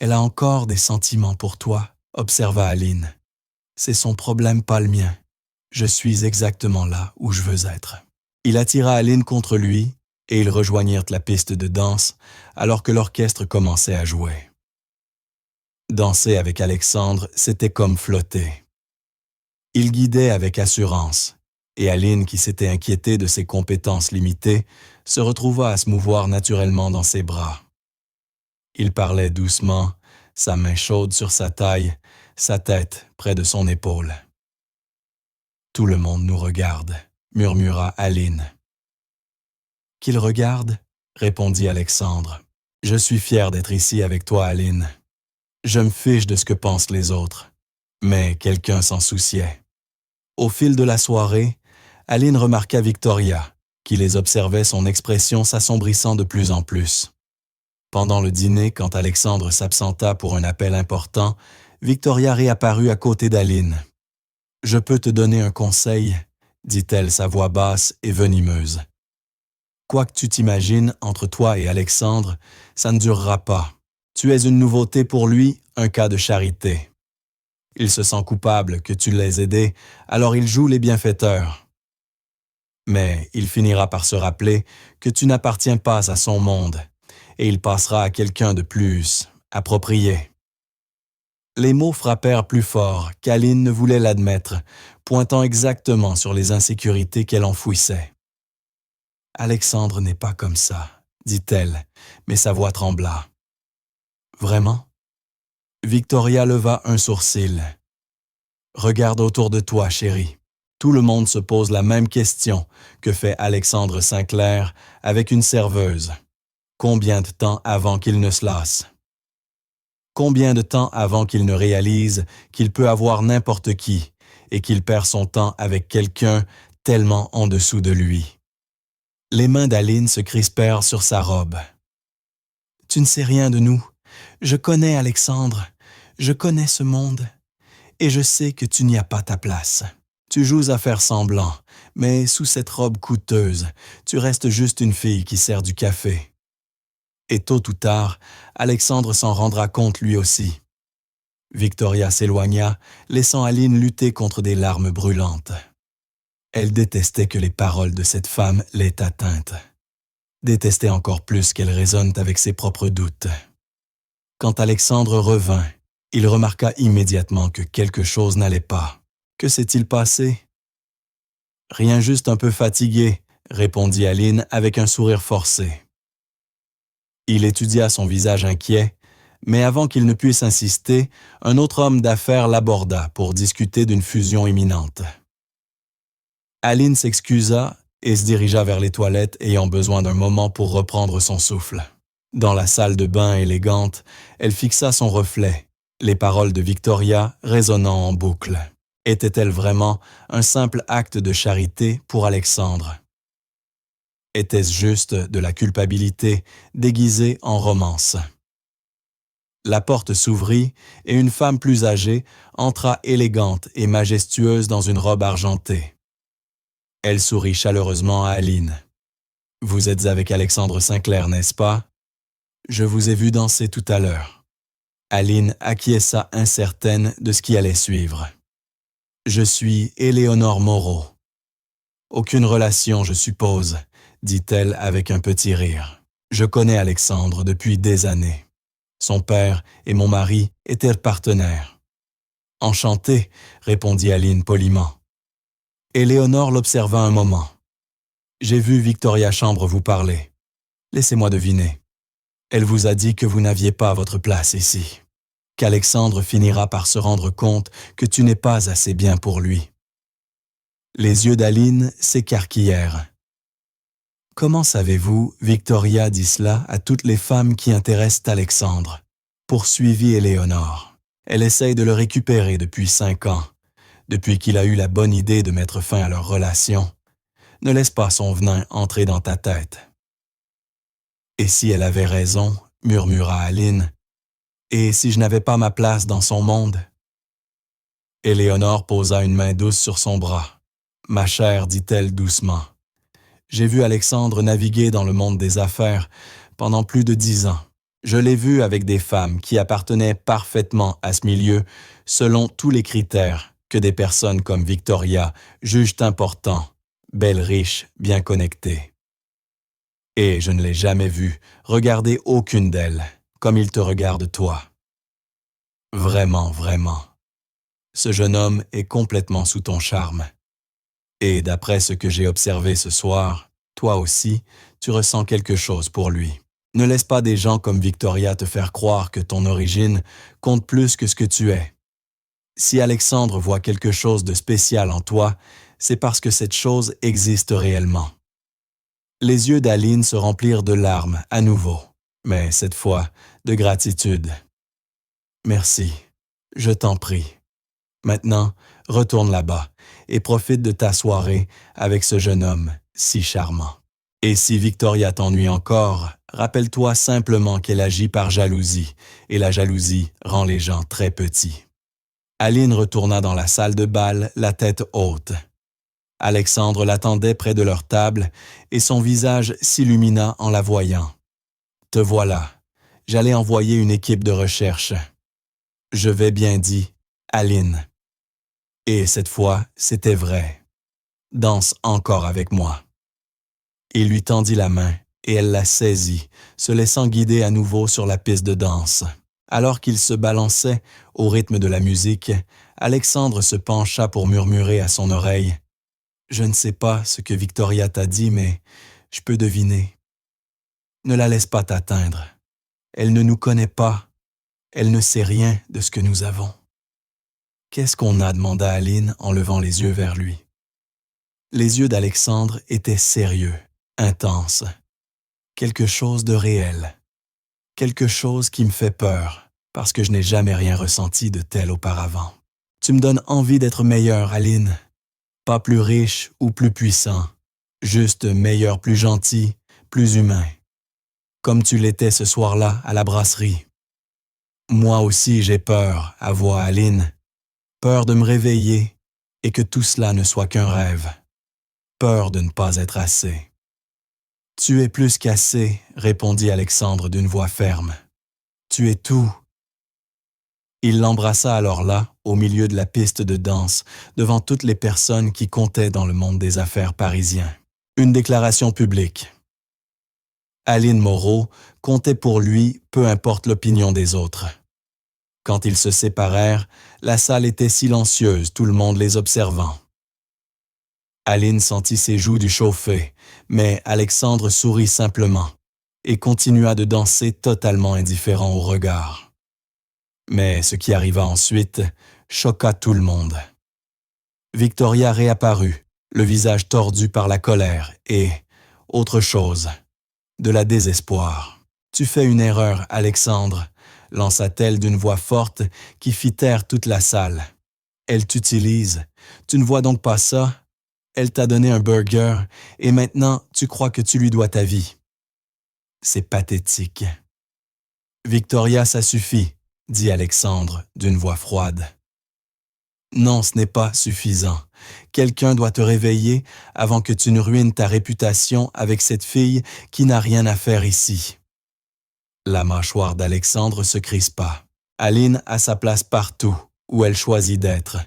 Elle a encore des sentiments pour toi, » observa Aline. « C'est son problème, pas le mien. Je suis exactement là où je veux être. » Il attira Aline contre lui et ils rejoignirent la piste de danse alors que l'orchestre commençait à jouer. Danser avec Alexandre, c'était comme flotter. Il guidait avec assurance, et Aline, qui s'était inquiétée de ses compétences limitées, se retrouva à se mouvoir naturellement dans ses bras. Il parlait doucement, sa main chaude sur sa taille, sa tête près de son épaule. « Tout le monde nous regarde, » murmura Aline. Qu'il regarde, répondit Alexandre. Je suis fier d'être ici avec toi, Aline. Je me fiche de ce que pensent les autres. Mais quelqu'un s'en souciait. Au fil de la soirée, Aline remarqua Victoria, qui les observait, son expression s'assombrissant de plus en plus. Pendant le dîner, quand Alexandre s'absenta pour un appel important, Victoria réapparut à côté d'Aline. « Je peux te donner un conseil », dit-elle, sa voix basse et venimeuse. « Quoi que tu t'imagines entre toi et Alexandre, ça ne durera pas. Tu es une nouveauté pour lui, un cas de charité. Il se sent coupable que tu l'aies aidé, alors il joue les bienfaiteurs. Mais il finira par se rappeler que tu n'appartiens pas à son monde, et il passera à quelqu'un de plus approprié. » Les mots frappèrent plus fort qu'Aline ne voulait l'admettre, pointant exactement sur les insécurités qu'elle enfouissait. « Alexandre n'est pas comme ça, » dit-elle, mais sa voix trembla. « Vraiment ?» Victoria leva un sourcil. « Regarde autour de toi, chérie. Tout le monde se pose la même question que fait Alexandre Sinclair avec une serveuse. Combien de temps avant qu'il ne se lasse? Combien de temps avant qu'il ne réalise qu'il peut avoir n'importe qui et qu'il perd son temps avec quelqu'un tellement en dessous de lui? » Les mains d'Aline se crispèrent sur sa robe. « Tu ne sais rien de nous. Je connais Alexandre. Je connais ce monde. Et je sais que tu n'y as pas ta place. Tu joues à faire semblant, mais sous cette robe coûteuse, tu restes juste une fille qui sert du café. » Et tôt ou tard, Alexandre s'en rendra compte lui aussi. Victoria s'éloigna, laissant Aline lutter contre des larmes brûlantes. Elle détestait que les paroles de cette femme l'aient atteinte. Détestait encore plus qu'elle résonne avec ses propres doutes. Quand Alexandre revint, il remarqua immédiatement que quelque chose n'allait pas. « Que s'est-il passé? »« Rien, juste un peu fatigué, » répondit Aline avec un sourire forcé. Il étudia son visage inquiet, mais avant qu'il ne puisse insister, un autre homme d'affaires l'aborda pour discuter d'une fusion imminente. Aline s'excusa et se dirigea vers les toilettes, ayant besoin d'un moment pour reprendre son souffle. Dans la salle de bain élégante, elle fixa son reflet, les paroles de Victoria résonnant en boucle. Était-elle vraiment un simple acte de charité pour Alexandre? Était-ce juste de la culpabilité déguisée en romance? La porte s'ouvrit et une femme plus âgée entra élégante et majestueuse dans une robe argentée. Elle sourit chaleureusement à Aline. « Vous êtes avec Alexandre Sinclair, n'est-ce pas? Je vous ai vu danser tout à l'heure. » Aline acquiesça incertaine de ce qui allait suivre. « Je suis Éléonore Moreau. »« Aucune relation, je suppose, » dit-elle avec un petit rire. « Je connais Alexandre depuis des années. Son père et mon mari étaient partenaires. »« Enchanté, » répondit Aline poliment. Éléonore l'observa un moment. « J'ai vu Victoria Chambre vous parler. Laissez-moi deviner. Elle vous a dit que vous n'aviez pas votre place ici, qu'Alexandre finira par se rendre compte que tu n'es pas assez bien pour lui. » Les yeux d'Aline s'écarquillèrent. « Comment savez-vous, Victoria dit cela à toutes les femmes qui intéressent Alexandre ?» Poursuivit Éléonore. « Elle essaye de le récupérer depuis 5 ans, depuis qu'il a eu la bonne idée de mettre fin à leur relation. Ne laisse pas son venin entrer dans ta tête. » « Et si elle avait raison, » murmura Aline, « et si je n'avais pas ma place dans son monde? » Éléonore posa une main douce sur son bras. « Ma chère, dit-elle doucement, j'ai vu Alexandre naviguer dans le monde des affaires pendant plus de 10 ans. Je l'ai vu avec des femmes qui appartenaient parfaitement à ce milieu selon tous les critères que des personnes comme Victoria jugent importants, belles, riches, bien connectées. Et je ne l'ai jamais vu regarder aucune d'elles comme il te regarde toi. Vraiment, vraiment. Ce jeune homme est complètement sous ton charme. Et d'après ce que j'ai observé ce soir, toi aussi, tu ressens quelque chose pour lui. Ne laisse pas des gens comme Victoria te faire croire que ton origine compte plus que ce que tu es. Si Alexandre voit quelque chose de spécial en toi, c'est parce que cette chose existe réellement. » Les yeux d'Aline se remplirent de larmes à nouveau, mais cette fois de gratitude. Merci, je t'en prie. Maintenant, retourne là-bas et profite de ta soirée avec ce jeune homme si charmant. Et si Victoria t'ennuie encore, rappelle-toi simplement qu'elle agit par jalousie, et la jalousie rend les gens très petits. Aline retourna dans la salle de bal, la tête haute. Alexandre l'attendait près de leur table, et son visage s'illumina en la voyant. « Te voilà. J'allais envoyer une équipe de recherche. Je vais bien dit, Aline. Et cette fois, c'était vrai. Danse encore avec moi. » Il lui tendit la main, et elle la saisit, se laissant guider à nouveau sur la piste de danse. Alors qu'il se balançait au rythme de la musique, Alexandre se pencha pour murmurer à son oreille « Je ne sais pas ce que Victoria t'a dit, mais je peux deviner. Ne la laisse pas t'atteindre. Elle ne nous connaît pas. Elle ne sait rien de ce que nous avons. » « Qu'est-ce qu'on a ?» demanda Aline en levant les yeux vers lui. Les yeux d'Alexandre étaient sérieux, intenses. Quelque chose de réel. Quelque chose qui me fait peur, parce que je n'ai jamais rien ressenti de tel auparavant. Tu me donnes envie d'être meilleur, Aline. Pas plus riche ou plus puissant. Juste meilleur, plus gentil, plus humain. Comme tu l'étais ce soir-là à la brasserie. Moi aussi j'ai peur, avoua Aline. Peur de me réveiller et que tout cela ne soit qu'un rêve. Peur de ne pas être assez. Tu es plus qu'assez, répondit Alexandre d'une voix ferme. Tu es tout. Il l'embrassa alors là, au milieu de la piste de danse, devant toutes les personnes qui comptaient dans le monde des affaires parisien. Une déclaration publique. Aline Moreau comptait pour lui, peu importe l'opinion des autres. Quand ils se séparèrent, la salle était silencieuse, tout le monde les observant. Aline sentit ses joues du chauffer, mais Alexandre sourit simplement et continua de danser totalement indifférent au regard. Mais ce qui arriva ensuite choqua tout le monde. Victoria réapparut, le visage tordu par la colère et, autre chose, de la désespoir. « Tu fais une erreur, Alexandre », lança-t-elle d'une voix forte qui fit taire toute la salle. « Elle t'utilise. Tu ne vois donc pas ça? Elle t'a donné un burger et maintenant tu crois que tu lui dois ta vie. C'est pathétique. » « Victoria, ça suffit, » dit Alexandre d'une voix froide. « Non, ce n'est pas suffisant. Quelqu'un doit te réveiller avant que tu ne ruines ta réputation avec cette fille qui n'a rien à faire ici. » La mâchoire d'Alexandre se crispa. Aline a sa place partout où elle choisit d'être,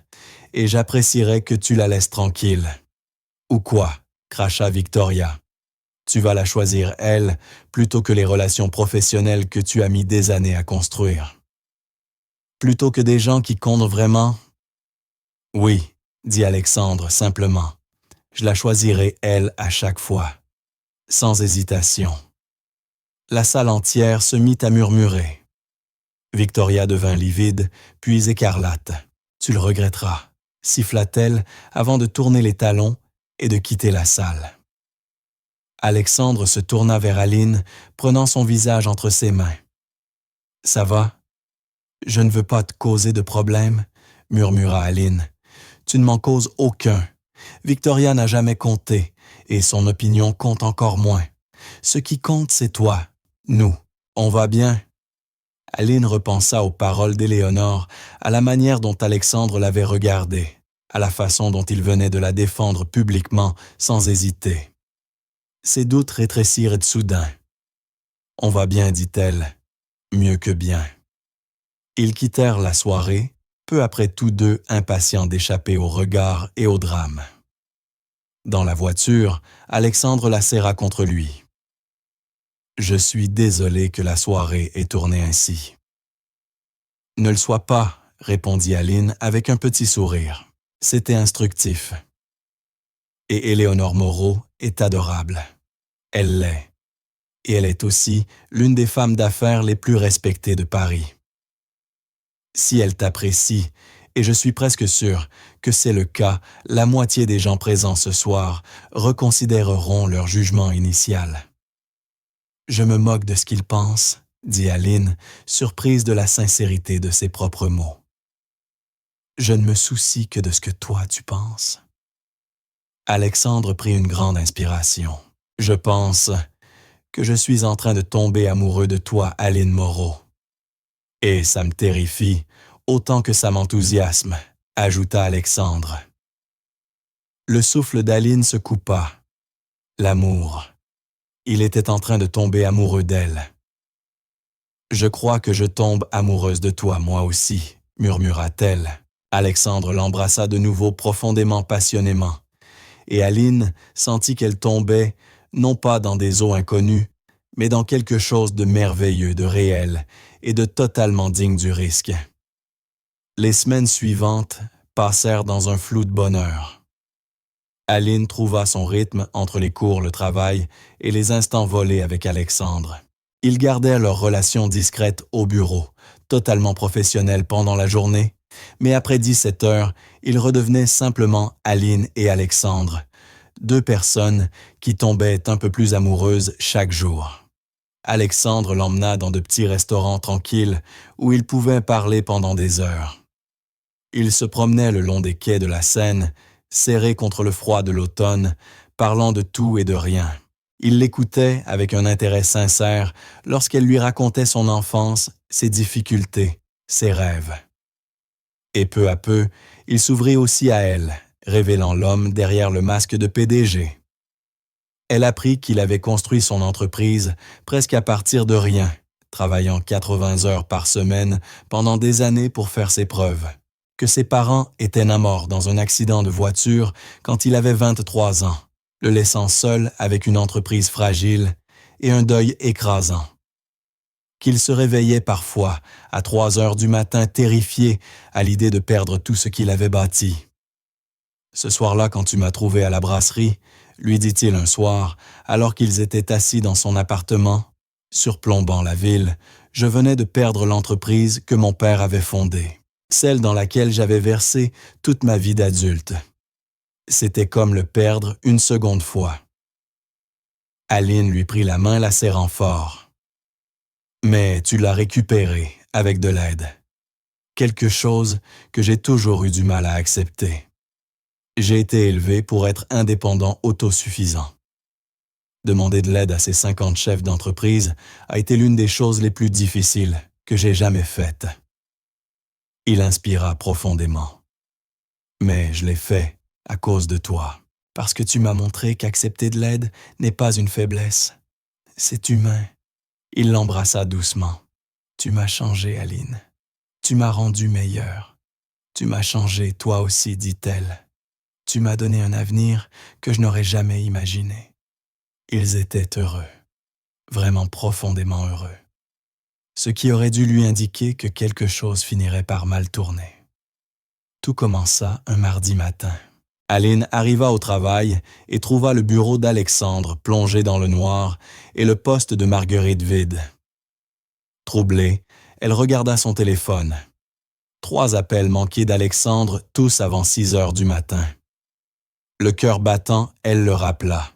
et j'apprécierais que tu la laisses tranquille. Ou quoi, cracha Victoria. Tu vas la choisir, elle, plutôt que les relations professionnelles que tu as mis des années à construire. Plutôt que des gens qui comptent vraiment? Oui, dit Alexandre simplement. Je la choisirai, elle, à chaque fois. Sans hésitation. La salle entière se mit à murmurer. Victoria devint livide, puis écarlate. « Tu le regretteras », siffla-t-elle avant de tourner les talons et de quitter la salle. Alexandre se tourna vers Aline, prenant son visage entre ses mains. « Ça va? Je ne veux pas te causer de problème, » murmura Aline. « Tu ne m'en causes aucun. Victoria n'a jamais compté, et son opinion compte encore moins. Ce qui compte, c'est toi, nous. On va bien? » Aline repensa aux paroles d'Éléonore, à la manière dont Alexandre l'avait regardée, à la façon dont il venait de la défendre publiquement, sans hésiter. Ses doutes rétrécirent soudain. « On va bien, dit-elle. Mieux que bien. » Ils quittèrent la soirée, peu après tous deux impatients d'échapper au regard et au drame. Dans la voiture, Alexandre la serra contre lui. « Je suis désolé que la soirée ait tourné ainsi. »« Ne le sois pas, » répondit Aline avec un petit sourire. C'était instructif. Et Éléonore Moreau est adorable. Elle l'est. Et elle est aussi l'une des femmes d'affaires les plus respectées de Paris. Si elle t'apprécie Et je suis presque sûr que c'est le cas, la moitié des gens présents ce soir reconsidéreront leur jugement initial. Je me moque de ce qu'ils pensent, dit Aline, surprise de la sincérité de ses propres mots. Je ne me soucie que de ce que toi tu penses. Alexandre prit une grande inspiration. Je pense que je suis en train de tomber amoureux de toi, Aline Moreau. Et ça me terrifie, autant que ça m'enthousiasme, ajouta Alexandre. Le souffle d'Aline se coupa. L'amour. Il était en train de tomber amoureux d'elle. Je crois que je tombe amoureuse de toi, moi aussi, murmura-t-elle. Alexandre l'embrassa de nouveau profondément passionnément, et Aline sentit qu'elle tombait, non pas dans des eaux inconnues, mais dans quelque chose de merveilleux, de réel et de totalement digne du risque. Les semaines suivantes passèrent dans un flou de bonheur. Aline trouva son rythme entre les cours, le travail et les instants volés avec Alexandre. Ils gardèrent leur relation discrète au bureau, totalement professionnelle pendant la journée, mais après 17 heures, ils redevenaient simplement Aline et Alexandre, deux personnes qui tombaient un peu plus amoureuses chaque jour. Alexandre l'emmena dans de petits restaurants tranquilles où ils pouvaient parler pendant des heures. Ils se promenaient le long des quais de la Seine, serrés contre le froid de l'automne, parlant de tout et de rien. Il l'écoutait avec un intérêt sincère lorsqu'elle lui racontait son enfance, ses difficultés, ses rêves. Et peu à peu, il s'ouvrit aussi à elle, révélant l'homme derrière le masque de PDG. Elle apprit qu'il avait construit son entreprise presque à partir de rien, travaillant 80 heures par semaine pendant des années pour faire ses preuves, que ses parents étaient morts dans un accident de voiture quand il avait 23 ans, le laissant seul avec une entreprise fragile et un deuil écrasant. Qu'il se réveillait parfois à 3 heures du matin terrifié à l'idée de perdre tout ce qu'il avait bâti. « Ce soir-là, quand tu m'as trouvé à la brasserie, » lui dit-il un soir, alors qu'ils étaient assis dans son appartement, surplombant la ville, « je venais de perdre l'entreprise que mon père avait fondée, celle dans laquelle j'avais versé toute ma vie d'adulte. C'était comme le perdre une seconde fois. » Aline lui prit la main, la serrant fort. « Mais tu l'as récupéré avec de l'aide. Quelque chose que j'ai toujours eu du mal à accepter. J'ai été élevé pour être indépendant autosuffisant. Demander de l'aide à ces 50 chefs d'entreprise a été l'une des choses les plus difficiles que j'ai jamais faites. » Il inspira profondément. « Mais je l'ai fait à cause de toi, parce que tu m'as montré qu'accepter de l'aide n'est pas une faiblesse. C'est humain. » Il l'embrassa doucement. « Tu m'as changé, Aline. Tu m'as rendu meilleure. Tu m'as changé, toi aussi, dit-elle. Tu m'as donné un avenir que je n'aurais jamais imaginé. » Ils étaient heureux, vraiment profondément heureux, ce qui aurait dû lui indiquer que quelque chose finirait par mal tourner. Tout commença un mardi matin. Aline arriva au travail et trouva le bureau d'Alexandre plongé dans le noir et le poste de Marguerite vide. Troublée, elle regarda son téléphone. 3 appels manqués d'Alexandre, tous avant 6 heures du matin. Le cœur battant, elle le rappela.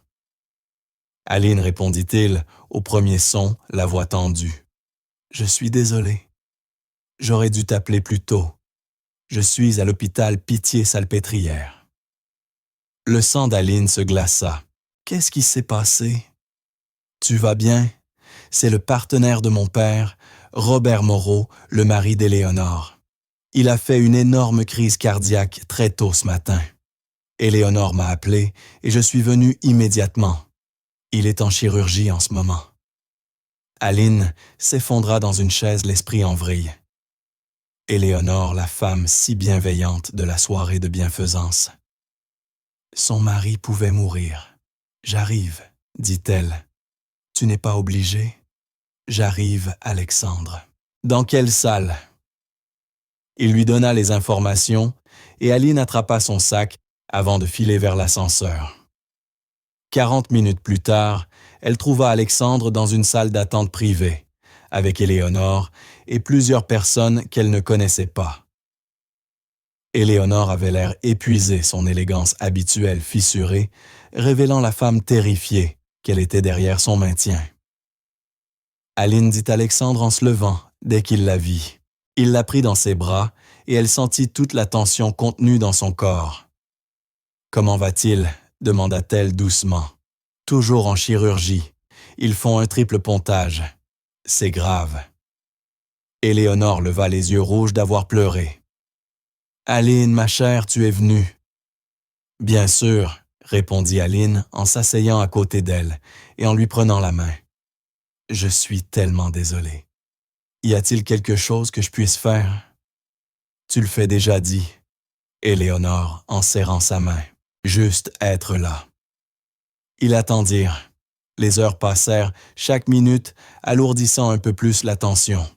« Aline, répondit-il, au premier son, la voix tendue. Je suis désolé. J'aurais dû t'appeler plus tôt. Je suis à l'hôpital Pitié-Salpêtrière. » Le sang d'Aline se glaça. « Qu'est-ce qui s'est passé? »« Tu vas bien? C'est le partenaire de mon père, Robert Moreau, le mari d'Éléonore. Il a fait une énorme crise cardiaque très tôt ce matin. Éléonore m'a appelé et je suis venu immédiatement. Il est en chirurgie en ce moment. » Aline s'effondra dans une chaise, l'esprit en vrille. Éléonore, la femme si bienveillante de la soirée de bienfaisance. Son mari pouvait mourir. « J'arrive, » dit-elle. « Tu n'es pas obligé. J'arrive, Alexandre. »« Dans quelle salle? » Il lui donna les informations et Aline attrapa son sac avant de filer vers l'ascenseur. 40 minutes plus tard, elle trouva Alexandre dans une salle d'attente privée, avec Éléonore et plusieurs personnes qu'elle ne connaissait pas. Éléonore avait l'air épuisée, son élégance habituelle fissurée, révélant la femme terrifiée qu'elle était derrière son maintien. Aline dit Alexandre en se levant dès qu'il la vit. Il la prit dans ses bras et elle sentit toute la tension contenue dans son corps. « Comment va-t-il » demanda-t-elle doucement. « Toujours en chirurgie. Ils font un triple pontage. C'est grave. » Éléonore leva les yeux rouges d'avoir pleuré. « Aline, ma chère, tu es venue. »« Bien sûr, » répondit Aline en s'asseyant à côté d'elle et en lui prenant la main. « Je suis tellement désolée. Y a-t-il quelque chose que je puisse faire? » « Tu le fais déjà, dit Éléonore en serrant sa main. « Juste être là. » Ils attendirent. Les heures passèrent, chaque minute alourdissant un peu plus la tension.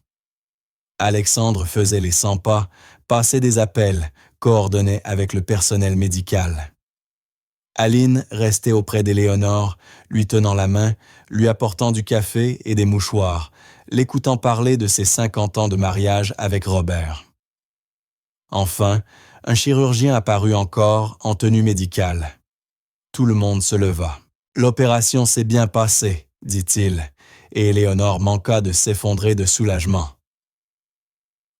Alexandre faisait les 100 pas, passait des appels, coordonnait avec le personnel médical. Aline restait auprès d'Éléonore, lui tenant la main, lui apportant du café et des mouchoirs, l'écoutant parler de ses 50 ans de mariage avec Robert. Enfin, un chirurgien apparut encore en tenue médicale. Tout le monde se leva. « L'opération s'est bien passée, dit-il, et Éléonore manqua de s'effondrer de soulagement.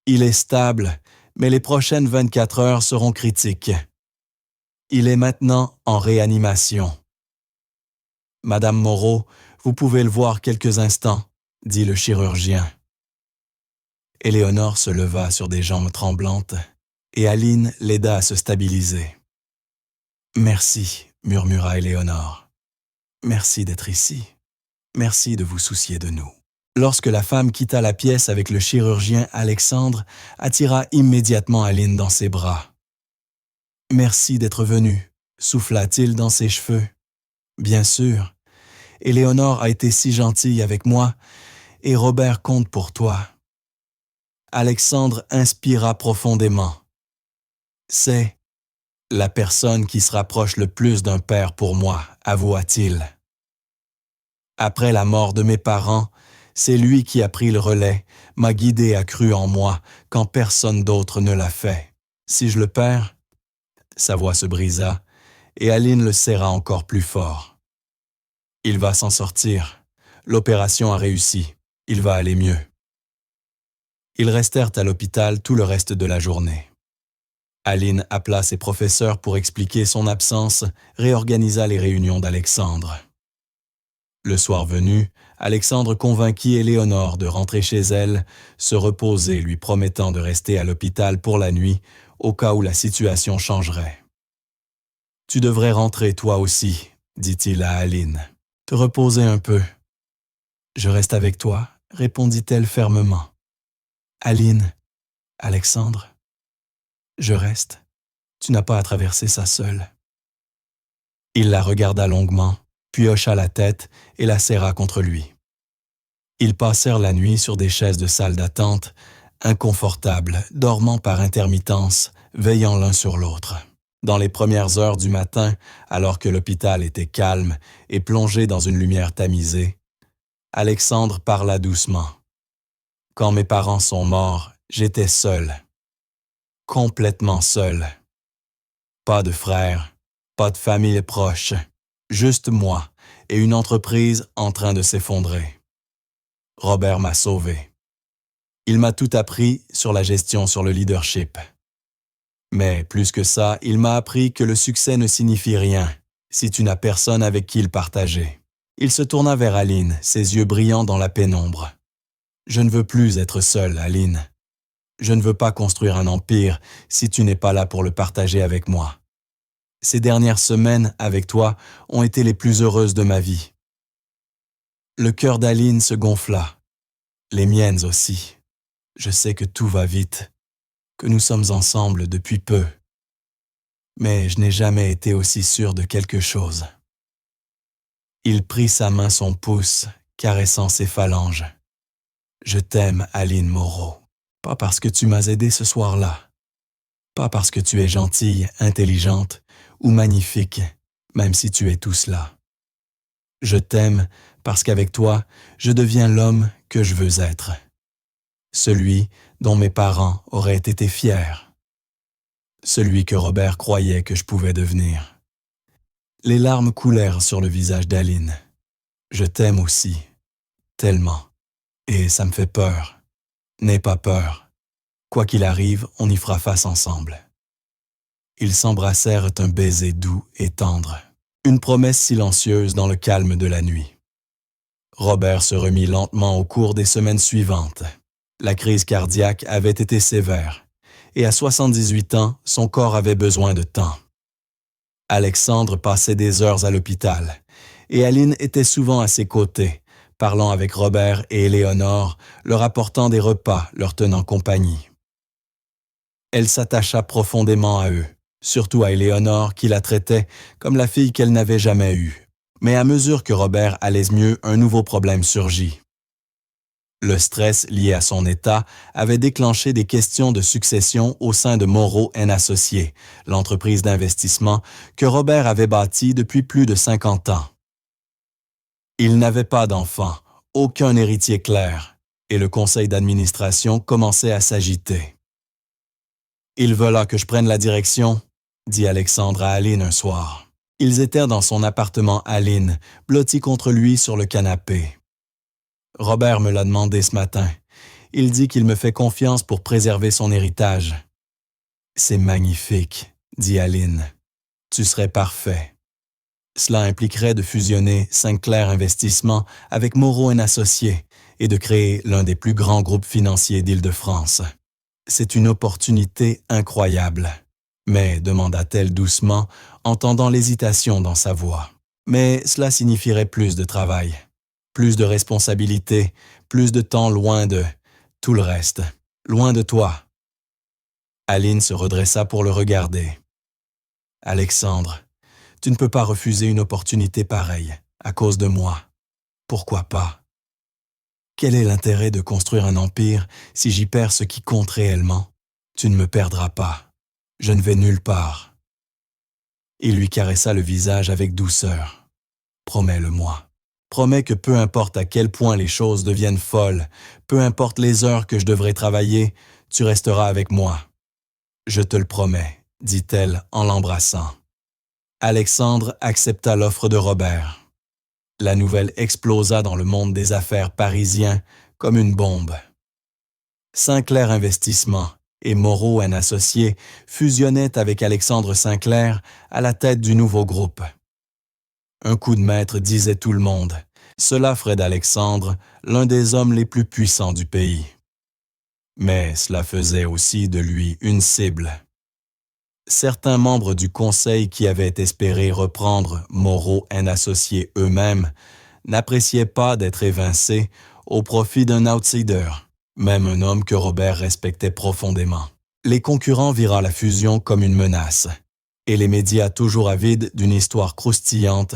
Il est stable, mais les prochaines 24 heures seront critiques. Il est maintenant en réanimation. Madame Moreau, vous pouvez le voir quelques instants, dit le chirurgien. Éléonore se leva sur des jambes tremblantes et Aline l'aida à se stabiliser. Merci, murmura Éléonore. Merci d'être ici. Merci de vous soucier de nous. Lorsque la femme quitta la pièce avec le chirurgien, Alexandre attira immédiatement Aline dans ses bras. « Merci d'être venu » souffla-t-il dans ses cheveux. « Bien sûr. Éléonore a été si gentille avec moi et Robert compte pour toi. » Alexandre inspira profondément. « C'est la personne qui se rapproche le plus d'un père pour moi, avoua-t-il. Après la mort de mes parents, c'est lui qui a pris le relais, m'a guidé, a cru en moi, quand personne d'autre ne l'a fait. Si je le perds, » sa voix se brisa, et Aline le serra encore plus fort. « Il va s'en sortir. L'opération a réussi. Il va aller mieux. » Ils restèrent à l'hôpital tout le reste de la journée. Aline appela ses professeurs pour expliquer son absence, réorganisa les réunions d'Alexandre. Le soir venu, Alexandre convainquit Éléonore de rentrer chez elle, se reposer, lui promettant de rester à l'hôpital pour la nuit, au cas où la situation changerait. « Tu devrais rentrer toi aussi, » dit-il à Aline. « Te reposer un peu. »« Je reste avec toi, » répondit-elle fermement. « Aline, Alexandre, je reste. Tu n'as pas à traverser ça seule. » Il la regarda longuement, puis hocha la tête et la serra contre lui. Ils passèrent la nuit sur des chaises de salle d'attente, inconfortables, dormant par intermittence, veillant l'un sur l'autre. Dans les premières heures du matin, alors que l'hôpital était calme et plongé dans une lumière tamisée, Alexandre parla doucement. « Quand mes parents sont morts, j'étais seul. Complètement seul. Pas de frères, pas de famille proche, juste moi et une entreprise en train de s'effondrer. Robert m'a sauvé. Il m'a tout appris sur la gestion, sur le leadership. Mais plus que ça, il m'a appris que le succès ne signifie rien si tu n'as personne avec qui le partager. » Il se tourna vers Aline, ses yeux brillants dans la pénombre. « Je ne veux plus être seul, Aline. Je ne veux pas construire un empire si tu n'es pas là pour le partager avec moi. Ces dernières semaines avec toi ont été les plus heureuses de ma vie. » Le cœur d'Aline se gonfla. Les miennes aussi. Je sais que tout va vite, que nous sommes ensemble depuis peu. Mais je n'ai jamais été aussi sûr de quelque chose. Il prit sa main, son pouce, caressant ses phalanges. « Je t'aime, Aline Moreau. Pas parce que tu m'as aidé ce soir-là. Pas parce que tu es gentille, intelligente ou magnifique, même si tu es tout cela. Je t'aime parce qu'avec toi, je deviens l'homme que je veux être. Celui dont mes parents auraient été fiers. celui que Robert croyait que je pouvais devenir. Les larmes coulèrent sur le visage d'Aline. Je t'aime aussi, tellement, et ça me fait peur. N'aie pas peur. Quoi qu'il arrive, on y fera face ensemble. Ils s'embrassèrent un baiser doux et tendre, une promesse silencieuse dans le calme de la nuit. Robert se remit lentement au cours des semaines suivantes. La crise cardiaque avait été sévère, et à 78 ans, son corps avait besoin de temps. Alexandre passait des heures à l'hôpital, et Aline était souvent à ses côtés, parlant avec Robert et Éléonore, leur apportant des repas, leur tenant compagnie. Elle s'attacha profondément à eux, surtout à Éléonore qui la traitait comme la fille qu'elle n'avait jamais eue. Mais à mesure que Robert allait mieux, un nouveau problème surgit. Le stress lié à son état avait déclenché des questions de succession au sein de Moreau & Associés, l'entreprise d'investissement que Robert avait bâtie depuis plus de 50 ans. Il n'avait pas d'enfant, aucun héritier clair, et le conseil d'administration commençait à s'agiter. « Il veut là que je prenne la direction », dit Alexandre à Aline un soir. Ils étaient dans son appartement Aline, blottis contre lui sur le canapé. « Robert me l'a demandé ce matin. Il dit qu'il me fait confiance pour préserver son héritage. »« C'est magnifique, » dit Aline. « Tu serais parfait. » Cela impliquerait de fusionner Sinclair Investissement avec Moreau & Associés et de créer l'un des plus grands groupes financiers d'Île-de-France. C'est une opportunité incroyable. Mais, demanda-t-elle doucement, entendant l'hésitation dans sa voix. Mais cela signifierait plus de travail, plus de responsabilités, plus de temps loin de tout le reste, loin de toi. Aline se redressa pour le regarder. « Alexandre, tu ne peux pas refuser une opportunité pareille, à cause de moi. Pourquoi pas? Quel est l'intérêt de construire un empire si j'y perds ce qui compte réellement? Tu ne me perdras pas. Je ne vais nulle part. » Il lui caressa le visage avec douceur. « Promets-le-moi. Promets que peu importe à quel point les choses deviennent folles, peu importe les heures que je devrai travailler, tu resteras avec moi. »« Je te le promets, » dit-elle en l'embrassant. Alexandre accepta l'offre de Robert. La nouvelle explosa dans le monde des affaires parisien comme une bombe. Sinclair Investissement et Moreau & Associés fusionnaient avec Alexandre Sinclair à la tête du nouveau groupe. Un coup de maître, disait tout le monde. Cela ferait d'Alexandre l'un des hommes les plus puissants du pays. Mais cela faisait aussi de lui une cible. Certains membres du conseil qui avaient espéré reprendre Moreau & Associés eux-mêmes n'appréciaient pas d'être évincés au profit d'un outsider, même un homme que Robert respectait profondément. Les concurrents virent la fusion comme une menace, et les médias toujours avides d'une histoire croustillante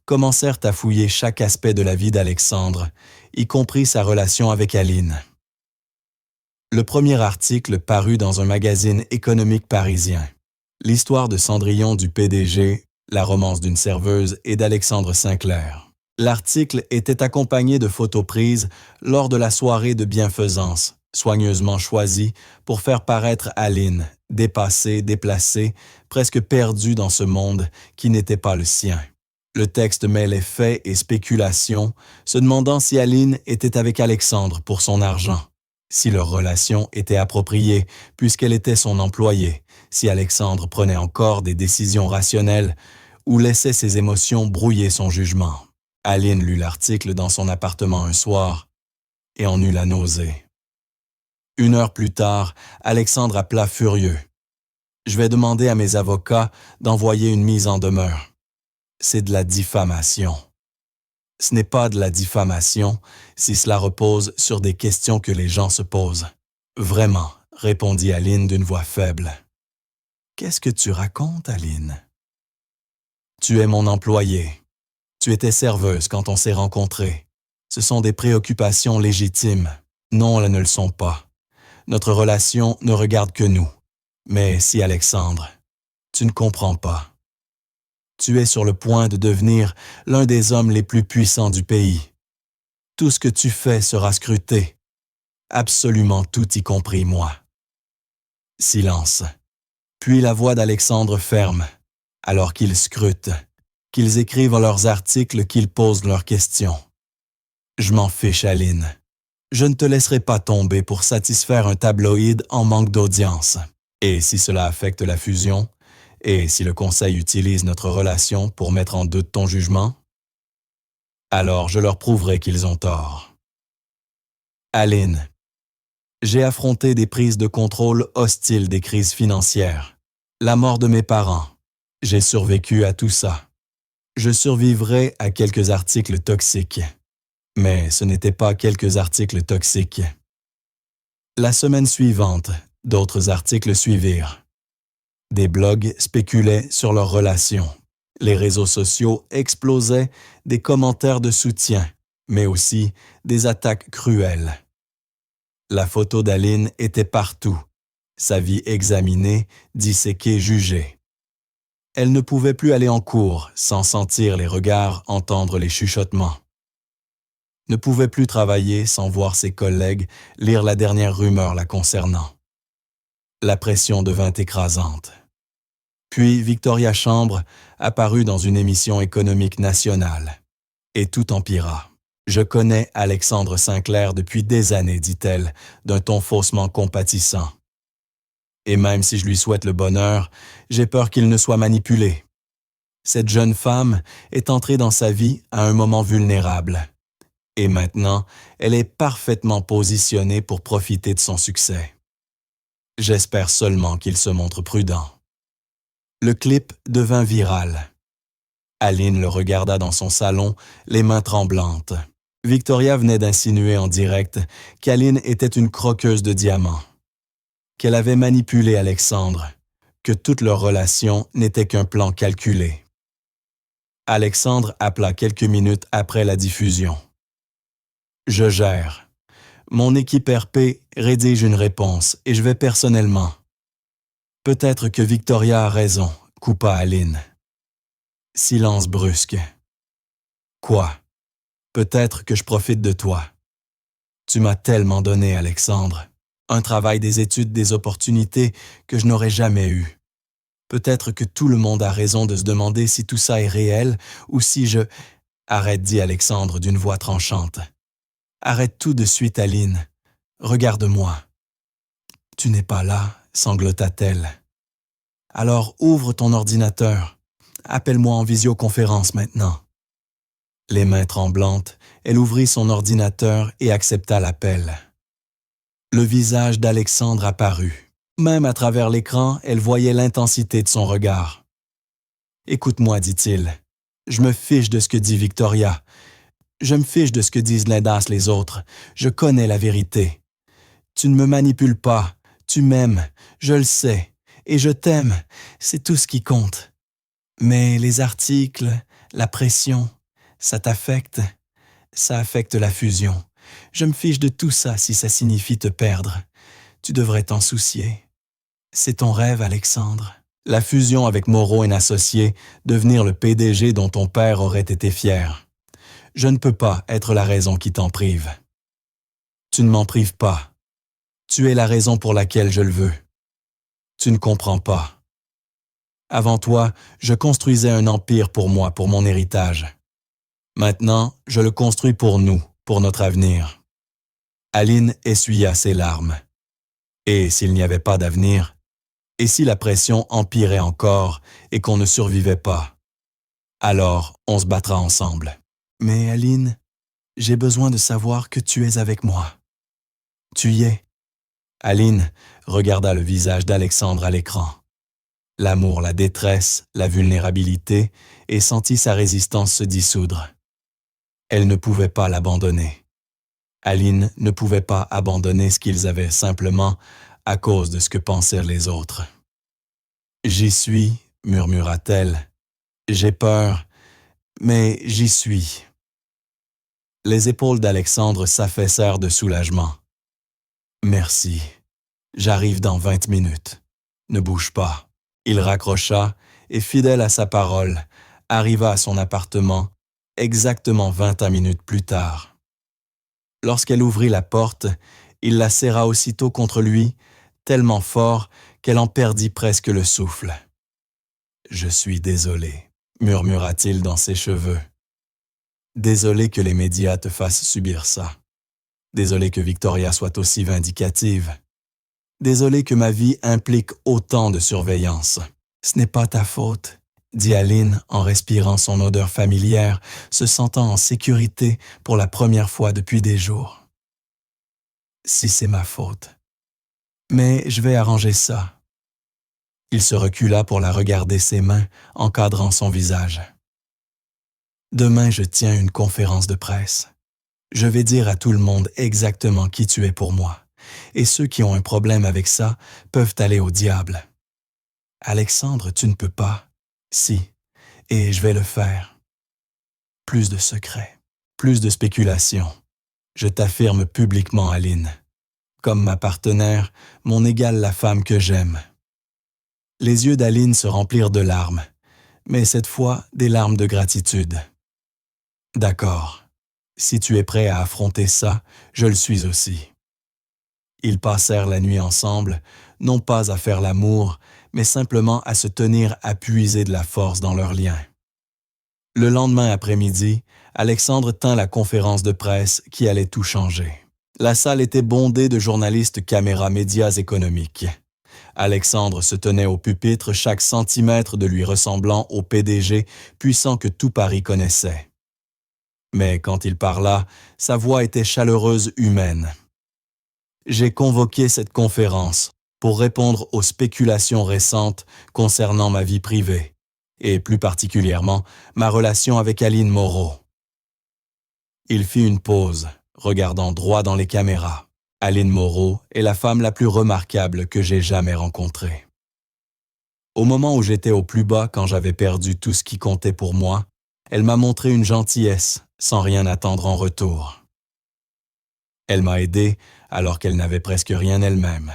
commencèrent à fouiller chaque aspect de la vie d'Alexandre, y compris sa relation avec Aline. Le premier article parut dans un magazine économique parisien. L'histoire de Cendrillon du PDG, la romance d'une serveuse et d'Alexandre Sinclair. L'article était accompagné de photos prises lors de la soirée de bienfaisance, soigneusement choisie pour faire paraître Aline, dépassée, déplacée, presque perdue dans ce monde qui n'était pas le sien. Le texte mêlait faits et spéculations, se demandant si Aline était avec Alexandre pour son argent, si leur relation était appropriée puisqu'elle était son employée, si Alexandre prenait encore des décisions rationnelles ou laissait ses émotions brouiller son jugement. Aline lut l'article dans son appartement un soir et en eut la nausée. 1 heure plus tard, Alexandre appela furieux. « Je vais demander à mes avocats d'envoyer une mise en demeure. C'est de la diffamation. » « Ce n'est pas de la diffamation si cela repose sur des questions que les gens se posent. »« Vraiment, » répondit Aline d'une voix faible. « Qu'est-ce que tu racontes, Aline? »« Tu es mon employée. Tu étais serveuse quand on s'est rencontrés. Ce sont des préoccupations légitimes. Non, elles ne le sont pas. Notre relation ne regarde que nous. Mais si, Alexandre, tu ne comprends pas. Tu es sur le point de devenir l'un des hommes les plus puissants du pays. Tout ce que tu fais sera scruté. Absolument tout, y compris moi. » Silence. Puis la voix d'Alexandre ferme, alors qu'ils scrutent, qu'ils écrivent leurs articles, qu'ils posent leurs questions. Je m'en fiche, Aline. Je ne te laisserai pas tomber pour satisfaire un tabloïd en manque d'audience. Et si cela affecte la fusion, et si le Conseil utilise notre relation pour mettre en doute ton jugement, alors je leur prouverai qu'ils ont tort. Aline, j'ai affronté des prises de contrôle hostiles des crises financières, la mort de mes parents. J'ai survécu à tout ça. Je survivrai à quelques articles toxiques. Mais ce n'étaient pas quelques articles toxiques. La semaine suivante, d'autres articles suivirent. Des blogs spéculaient sur leurs relations. Les réseaux sociaux explosaient des commentaires de soutien, mais aussi des attaques cruelles. La photo d'Aline était partout, sa vie examinée, disséquée, jugée. Elle ne pouvait plus aller en cours sans sentir les regards, entendre les chuchotements. Ne pouvait plus travailler sans voir ses collègues lire la dernière rumeur la concernant. La pression devint écrasante. Puis Victoria Chambre apparut dans une émission économique nationale. Et tout empira. « Je connais Alexandre Sinclair depuis des années, dit-elle, d'un ton faussement compatissant. Et même si je lui souhaite le bonheur, j'ai peur qu'il ne soit manipulé. Cette jeune femme est entrée dans sa vie à un moment vulnérable. Et maintenant, elle est parfaitement positionnée pour profiter de son succès. J'espère seulement qu'il se montre prudent. » Le clip devint viral. Aline le regarda dans son salon, les mains tremblantes. Victoria venait d'insinuer en direct qu'Aline était une croqueuse de diamants, qu'elle avait manipulé Alexandre, que toute leur relation n'était qu'un plan calculé. Alexandre appela quelques minutes après la diffusion. « Je gère. Mon équipe RP rédige une réponse et je vais personnellement. » « Peut-être que Victoria a raison, coupa Aline. Silence brusque. « Quoi? Peut-être que je profite de toi. Tu m'as tellement donné, Alexandre. Un travail, des études, des opportunités que je n'aurais jamais eues. Peut-être que tout le monde a raison de se demander si tout ça est réel ou si je... » « Arrête, dit Alexandre d'une voix tranchante. Arrête tout de suite, Aline. Regarde-moi. »« Tu n'es pas là, sanglota-t-elle. Alors ouvre ton ordinateur. Appelle-moi en visioconférence maintenant. » Les mains tremblantes, elle ouvrit son ordinateur et accepta l'appel. Le visage d'Alexandre apparut. Même à travers l'écran, elle voyait l'intensité de son regard. « Écoute-moi, dit-il. Je me fiche de ce que dit Victoria. Je me fiche de ce que disent Lindas les autres. Je connais la vérité. Tu ne me manipules pas. Tu m'aimes. Je le sais. Et je t'aime. C'est tout ce qui compte. Mais les articles, la pression, ça t'affecte. Ça affecte la fusion. Je me fiche de tout ça si ça signifie te perdre. Tu devrais t'en soucier. C'est ton rêve, Alexandre. La fusion avec Moreau & Associés, devenir le PDG dont ton père aurait été fier. Je ne peux pas être la raison qui t'en prive. Tu ne m'en prives pas. Tu es la raison pour laquelle je le veux. Tu ne comprends pas. Avant toi, je construisais un empire pour moi, pour mon héritage. Maintenant, je le construis pour nous, pour notre avenir. » Aline essuya ses larmes. Et s'il n'y avait pas d'avenir? Et si la pression empirait encore et qu'on ne survivait pas? Alors, on se battra ensemble. Mais Aline, j'ai besoin de savoir que tu es avec moi. Tu y es. Aline regarda le visage d'Alexandre à l'écran. L'amour, la détresse, la vulnérabilité, et sentit sa résistance se dissoudre. Elle ne pouvait pas l'abandonner. Aline ne pouvait pas abandonner ce qu'ils avaient simplement à cause de ce que pensèrent les autres. « J'y suis, murmura-t-elle. J'ai peur, mais j'y suis. » Les épaules d'Alexandre s'affaissèrent de soulagement. « Merci. J'arrive dans 20 minutes. Ne bouge pas. » Il raccrocha et, fidèle à sa parole, arriva à son appartement exactement 20 minutes plus tard. Lorsqu'elle ouvrit la porte, il la serra aussitôt contre lui, tellement fort qu'elle en perdit presque le souffle. « Je suis désolé », murmura-t-il dans ses cheveux. « Désolé que les médias te fassent subir ça. Désolé que Victoria soit aussi vindicative. Désolé que ma vie implique autant de surveillance. Ce n'est pas ta faute, » dit Aline en respirant son odeur familière, se sentant en sécurité pour la première fois depuis des jours. « Si c'est ma faute. Mais je vais arranger ça. » Il se recula pour la regarder ses mains, encadrant son visage. « Demain, je tiens une conférence de presse. Je vais dire à tout le monde exactement qui tu es pour moi. Et ceux qui ont un problème avec ça peuvent aller au diable. Alexandre, tu ne peux pas. Si, et je vais le faire. Plus de secrets, plus de spéculations. Je t'affirme publiquement, Aline. Comme ma partenaire, mon égale la femme que j'aime. » Les yeux d'Aline se remplirent de larmes, mais cette fois des larmes de gratitude. « D'accord. Si tu es prêt à affronter ça, je le suis aussi. » Ils passèrent la nuit ensemble, non pas à faire l'amour, mais simplement à se tenir à puiser de la force dans leur lien. Le lendemain après-midi, Alexandre tint la conférence de presse qui allait tout changer. La salle était bondée de journalistes caméras médias économiques. Alexandre se tenait au pupitre, chaque centimètre de lui ressemblant au PDG puissant que tout Paris connaissait. Mais quand il parla, sa voix était chaleureuse, humaine. « J'ai convoqué cette conférence pour répondre aux spéculations récentes concernant ma vie privée, et plus particulièrement ma relation avec Aline Moreau. » Il fit une pause, regardant droit dans les caméras. Aline Moreau est la femme la plus remarquable que j'ai jamais rencontrée. Au moment où j'étais au plus bas, quand j'avais perdu tout ce qui comptait pour moi, elle m'a montré une gentillesse sans rien attendre en retour. Elle m'a aidé alors qu'elle n'avait presque rien elle-même.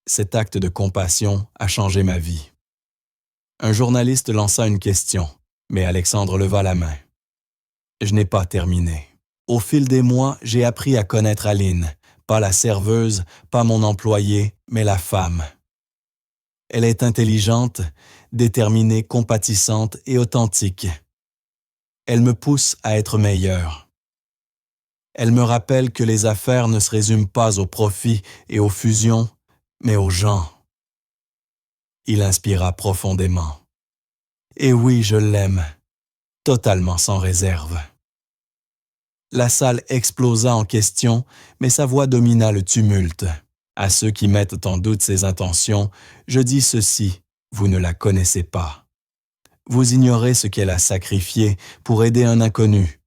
Cet acte de compassion a changé ma vie. Un journaliste lança une question, mais Alexandre leva la main. Je n'ai pas terminé. Au fil des mois, j'ai appris à connaître Aline, pas la serveuse, pas mon employée, mais la femme. Elle est intelligente, déterminée, compatissante et authentique. Elle me pousse à être meilleur. Elle me rappelle que les affaires ne se résument pas au profit et aux fusions, mais aux gens. Il inspira profondément. Et oui, je l'aime, totalement sans réserve. La salle explosa en questions, mais sa voix domina le tumulte. À ceux qui mettent en doute ses intentions, je dis ceci, vous ne la connaissez pas. Vous ignorez ce qu'elle a sacrifié pour aider un inconnu.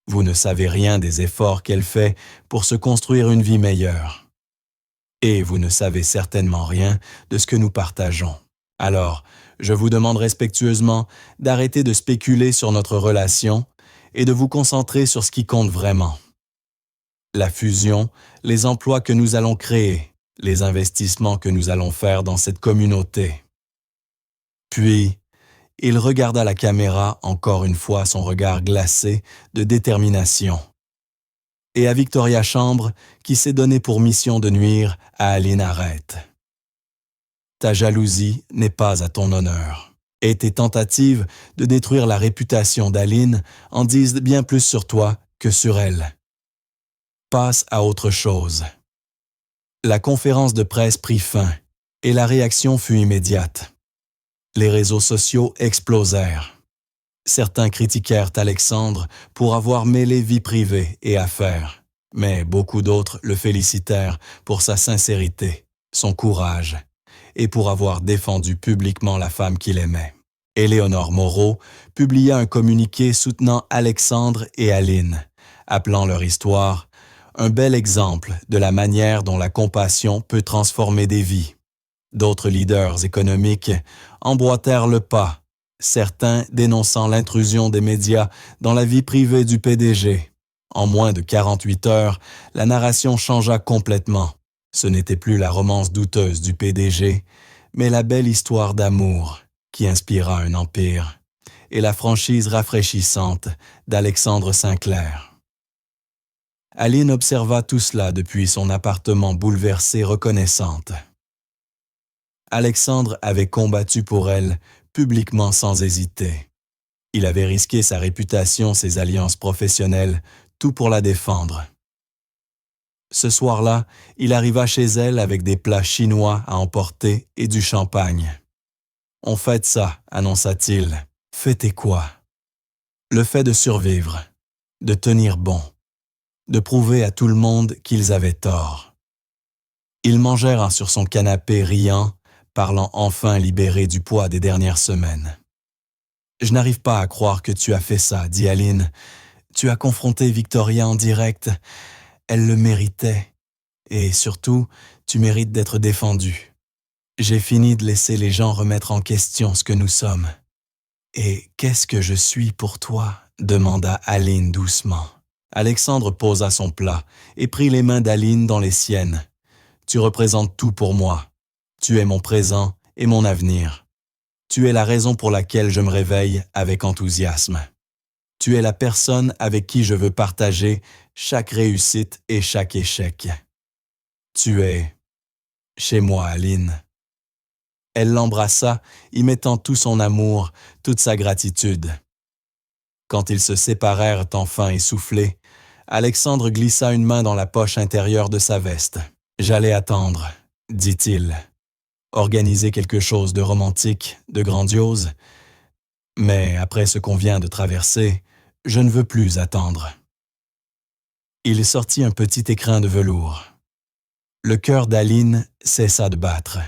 Vous ne savez rien des efforts qu'elle fait pour se construire une vie meilleure. Et vous ne savez certainement rien de ce que nous partageons. Alors, je vous demande respectueusement d'arrêter de spéculer sur notre relation et de vous concentrer sur ce qui compte vraiment. La fusion, les emplois que nous allons créer, les investissements que nous allons faire dans cette communauté. Puis, il regarda la caméra, encore une fois son regard glacé de détermination. Et à Victoria Chambre, qui s'est donné pour mission de nuire à Aline Arrête. Ta jalousie n'est pas à ton honneur. Et tes tentatives de détruire la réputation d'Aline en disent bien plus sur toi que sur elle. Passe à autre chose. La conférence de presse prit fin et la réaction fut immédiate. Les réseaux sociaux explosèrent. Certains critiquèrent Alexandre pour avoir mêlé vie privée et affaires, mais beaucoup d'autres le félicitèrent pour sa sincérité, son courage et pour avoir défendu publiquement la femme qu'il aimait. Éléonore Moreau publia un communiqué soutenant Alexandre et Aline, appelant leur histoire « un bel exemple de la manière dont la compassion peut transformer des vies ». D'autres leaders économiques emboîtèrent le pas, certains dénonçant l'intrusion des médias dans la vie privée du PDG. En moins de 48 heures, la narration changea complètement. Ce n'était plus la romance douteuse du PDG, mais la belle histoire d'amour qui inspira un empire, et la franchise rafraîchissante d'Alexandre Sinclair. Aline observa tout cela depuis son appartement bouleversé, reconnaissante. Alexandre avait combattu pour elle, publiquement sans hésiter. Il avait risqué sa réputation, ses alliances professionnelles, tout pour la défendre. Ce soir-là, il arriva chez elle avec des plats chinois à emporter et du champagne. « On fête ça », annonça-t-il. « Fêtez quoi ?» Le fait de survivre, de tenir bon, de prouver à tout le monde qu'ils avaient tort. Ils mangèrent sur son canapé riant, parlant enfin libéré du poids des dernières semaines. « Je n'arrive pas à croire que tu as fait ça, » dit Aline. « Tu as confronté Victoria en direct. Elle le méritait. Et surtout, tu mérites d'être défendu. J'ai fini de laisser les gens remettre en question ce que nous sommes. » « Et qu'est-ce que je suis pour toi ?» demanda Aline doucement. Alexandre posa son plat et prit les mains d'Aline dans les siennes. « Tu représentes tout pour moi. Tu es mon présent et mon avenir. Tu es la raison pour laquelle je me réveille avec enthousiasme. Tu es la personne avec qui je veux partager chaque réussite et chaque échec. Tu es chez moi, Aline. » Elle l'embrassa, y mettant tout son amour, toute sa gratitude. Quand ils se séparèrent enfin essoufflés, Alexandre glissa une main dans la poche intérieure de sa veste. « J'allais attendre, » dit-il. « Organiser quelque chose de romantique, de grandiose. Mais après ce qu'on vient de traverser, je ne veux plus attendre. » Il sortit un petit écrin de velours. Le cœur d'Aline cessa de battre.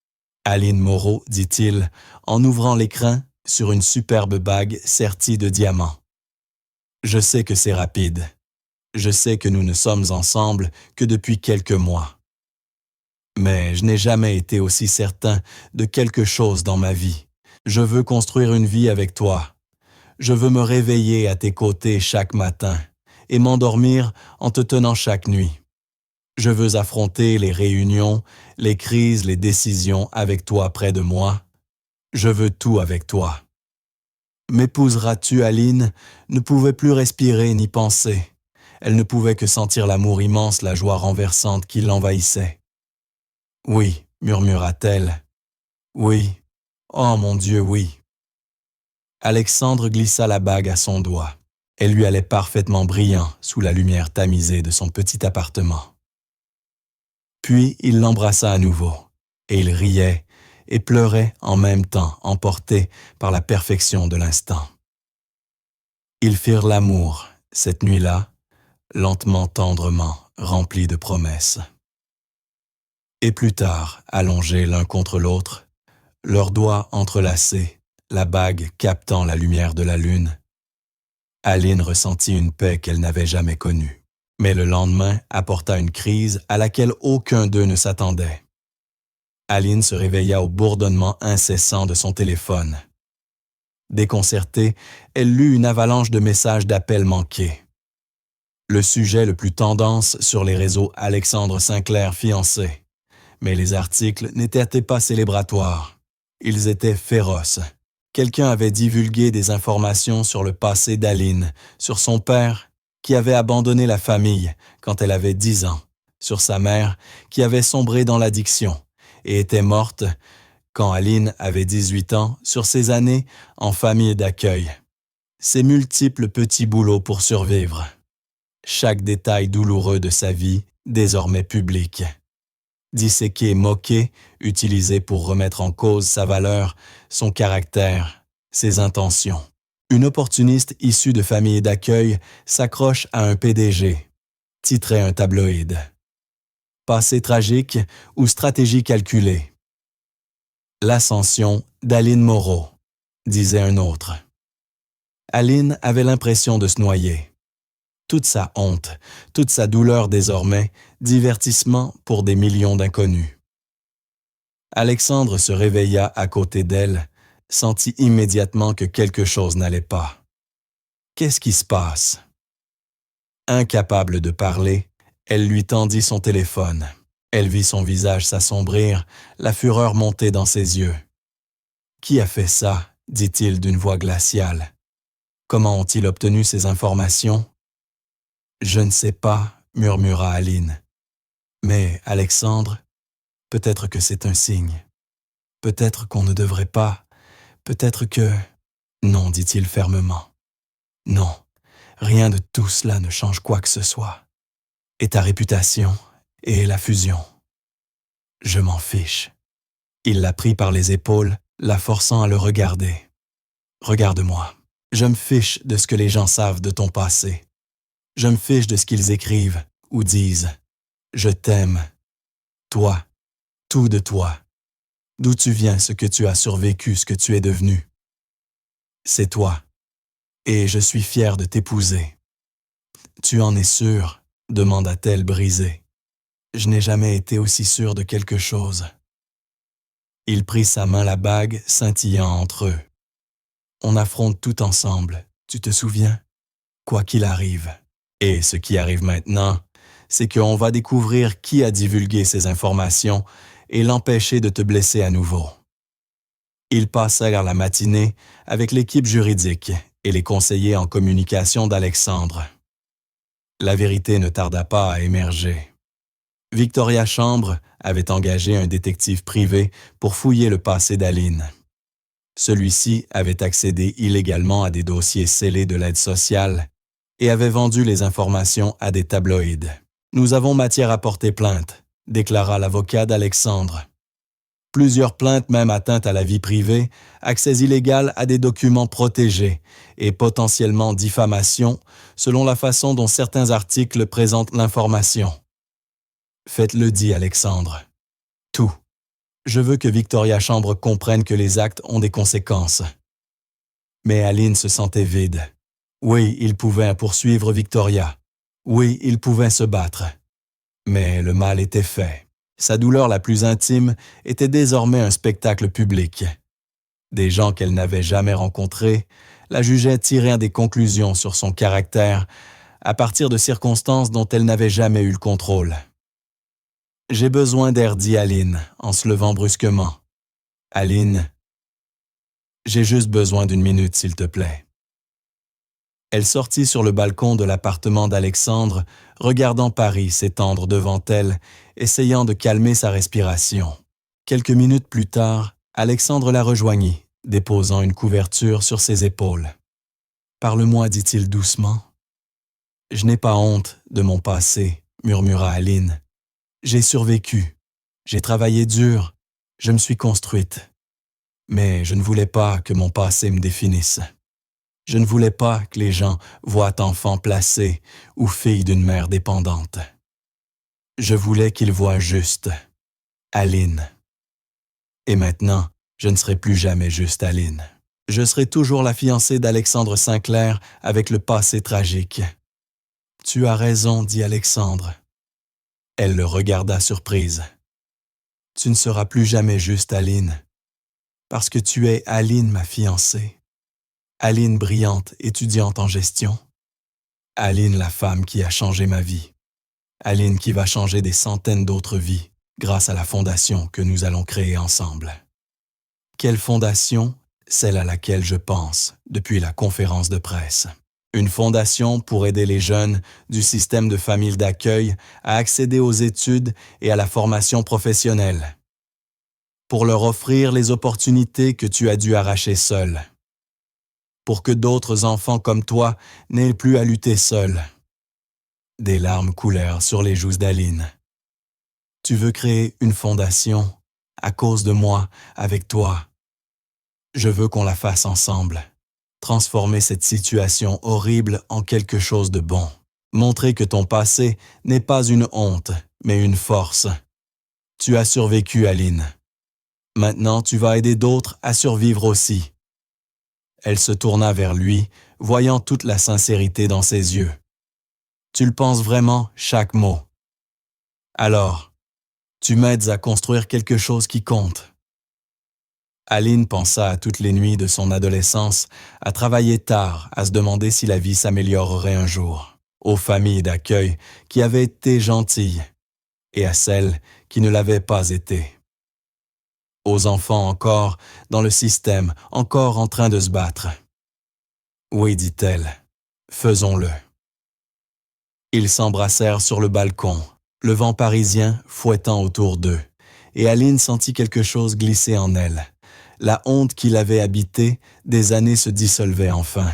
« Aline Moreau, » dit-il, en ouvrant l'écrin sur une superbe bague sertie de diamants. « Je sais que c'est rapide. Je sais que nous ne sommes ensemble que depuis quelques mois. Mais je n'ai jamais été aussi certain de quelque chose dans ma vie. Je veux construire une vie avec toi. Je veux me réveiller à tes côtés chaque matin et m'endormir en te tenant chaque nuit. Je veux affronter les réunions, les crises, les décisions avec toi près de moi. Je veux tout avec toi. M'épouseras-tu, Aline ?» ne pouvait plus respirer ni penser. Elle ne pouvait que sentir l'amour immense, la joie renversante qui l'envahissait. « Oui, » murmura-t-elle. « Oui. Oh mon Dieu, oui. » Alexandre glissa la bague à son doigt. Elle lui allait parfaitement brillant sous la lumière tamisée de son petit appartement. Puis il l'embrassa à nouveau, et ils riaient et pleuraient en même temps, emportés par la perfection de l'instant. Ils firent l'amour, cette nuit-là, lentement, tendrement, remplis de promesses. Et plus tard, allongés l'un contre l'autre, leurs doigts entrelacés, la bague captant la lumière de la lune, Aline ressentit une paix qu'elle n'avait jamais connue. Mais le lendemain apporta une crise à laquelle aucun d'eux ne s'attendait. Aline se réveilla au bourdonnement incessant de son téléphone. Déconcertée, elle lut une avalanche de messages d'appels manqués. Le sujet le plus tendance sur les réseaux Alexandre Sinclair fiancé. Mais les articles n'étaient pas célébratoires. Ils étaient féroces. Quelqu'un avait divulgué des informations sur le passé d'Aline, sur son père, qui avait abandonné la famille quand elle avait 10 ans, sur sa mère qui avait sombré dans l'addiction et était morte quand Aline avait 18 ans, sur ses années en famille d'accueil, ses multiples petits boulots pour survivre, chaque détail douloureux de sa vie désormais public, disséqué, moqué, utilisé pour remettre en cause sa valeur, son caractère, ses intentions. Une opportuniste issue de famille d'accueil s'accroche à un PDG, titrait un tabloïd. Passé tragique ou stratégie calculée. L'ascension d'Aline Moreau, disait un autre. Aline avait l'impression de se noyer. Toute sa honte, toute sa douleur désormais, divertissement pour des millions d'inconnus. Alexandre se réveilla à côté d'elle, sentit immédiatement que quelque chose n'allait pas. Qu'est-ce qui se passe? Incapable de parler, elle lui tendit son téléphone. Elle vit son visage s'assombrir, la fureur monter dans ses yeux. « Qui a fait ça ?» dit-il d'une voix glaciale. « Comment ont-ils obtenu ces informations ?» « Je ne sais pas, » murmura Aline. « Mais, Alexandre, peut-être que c'est un signe. » Peut-être qu'on ne devrait pas, peut-être que... Non, dit-il fermement. Non, rien de tout cela ne change quoi que ce soit. Et ta réputation, et la fusion. Je m'en fiche. Il la prit par les épaules, la forçant à le regarder. Regarde-moi. Je me fiche de ce que les gens savent de ton passé. Je me fiche de ce qu'ils écrivent ou disent. Je t'aime. Toi. Tout de toi. D'où tu viens, ce que tu as survécu, ce que tu es devenu. C'est toi. Et je suis fier de t'épouser. Tu en es sûr? Demanda-t-elle brisée. Je n'ai jamais été aussi sûr de quelque chose. Il prit sa main, la bague scintillant entre eux. On affronte tout ensemble, tu te souviens? Quoi qu'il arrive. Et ce qui arrive maintenant, c'est qu'on va découvrir qui a divulgué ces informations et l'empêcher de te blesser à nouveau. Ils passèrent la matinée avec l'équipe juridique et les conseillers en communication d'Alexandre. La vérité ne tarda pas à émerger. Victoria Chambre avait engagé un détective privé pour fouiller le passé d'Aline. Celui-ci avait accédé illégalement à des dossiers scellés de l'aide sociale et avait vendu les informations à des tabloïds. « Nous avons matière à porter plainte », déclara l'avocat d'Alexandre. Plusieurs plaintes même atteintes à la vie privée, accès illégal à des documents protégés et potentiellement diffamation selon la façon dont certains articles présentent l'information. Faites-le, dit Alexandre. Tout. Je veux que Victoria Chambre comprenne que les actes ont des conséquences. Mais Aline se sentait vide. Oui, il pouvait poursuivre Victoria. Oui, il pouvait se battre. Mais le mal était fait. Sa douleur la plus intime était désormais un spectacle public. Des gens qu'elle n'avait jamais rencontrés la jugeaient tirer des conclusions sur son caractère à partir de circonstances dont elle n'avait jamais eu le contrôle. « J'ai besoin d'air, dit Aline, en se levant brusquement. « Aline, j'ai juste besoin d'une minute, s'il te plaît. » Elle sortit sur le balcon de l'appartement d'Alexandre, regardant Paris s'étendre devant elle, essayant de calmer sa respiration. Quelques minutes plus tard, Alexandre la rejoignit, déposant une couverture sur ses épaules. « Parle-moi, dit-il doucement. »« Je n'ai pas honte de mon passé, murmura Aline. J'ai survécu, j'ai travaillé dur, je me suis construite. Mais je ne voulais pas que mon passé me définisse. Je ne voulais pas que les gens voient enfant placé ou fille d'une mère dépendante. Je voulais qu'ils voient juste Aline. Et maintenant, je ne serai plus jamais juste Aline. Je serai toujours la fiancée d'Alexandre Sinclair avec le passé tragique. Tu as raison, dit Alexandre. Elle le regarda surprise. Tu ne seras plus jamais juste Aline, parce que tu es Aline, ma fiancée. Aline brillante, étudiante en gestion. Aline, la femme qui a changé ma vie. Aline qui va changer des centaines d'autres vies grâce à la fondation que nous allons créer ensemble. Quelle fondation? Celle à laquelle je pense depuis la conférence de presse. Une fondation pour aider les jeunes du système de famille d'accueil à accéder aux études et à la formation professionnelle. Pour leur offrir les opportunités que tu as dû arracher seul. Pour que d'autres enfants comme toi n'aient plus à lutter seuls. Des larmes coulèrent sur les joues d'Aline. Tu veux créer une fondation à cause de moi, avec toi. Je veux qu'on la fasse ensemble. Transformer cette situation horrible en quelque chose de bon. Montrer que ton passé n'est pas une honte, mais une force. Tu as survécu, Aline. Maintenant, tu vas aider d'autres à survivre aussi. Elle se tourna vers lui, voyant toute la sincérité dans ses yeux. Tu le penses vraiment, chaque mot. Alors, tu m'aides à construire quelque chose qui compte. Aline pensa à toutes les nuits de son adolescence, à travailler tard, à se demander si la vie s'améliorerait un jour, aux familles d'accueil qui avaient été gentilles et à celles qui ne l'avaient pas été. Aux enfants encore dans le système, encore en train de se battre. Oui, dit-elle, faisons-le. Ils s'embrassèrent sur le balcon, le vent parisien fouettant autour d'eux, et Aline sentit quelque chose glisser en elle. La honte qui l'avait habitée, des années se dissolvait enfin.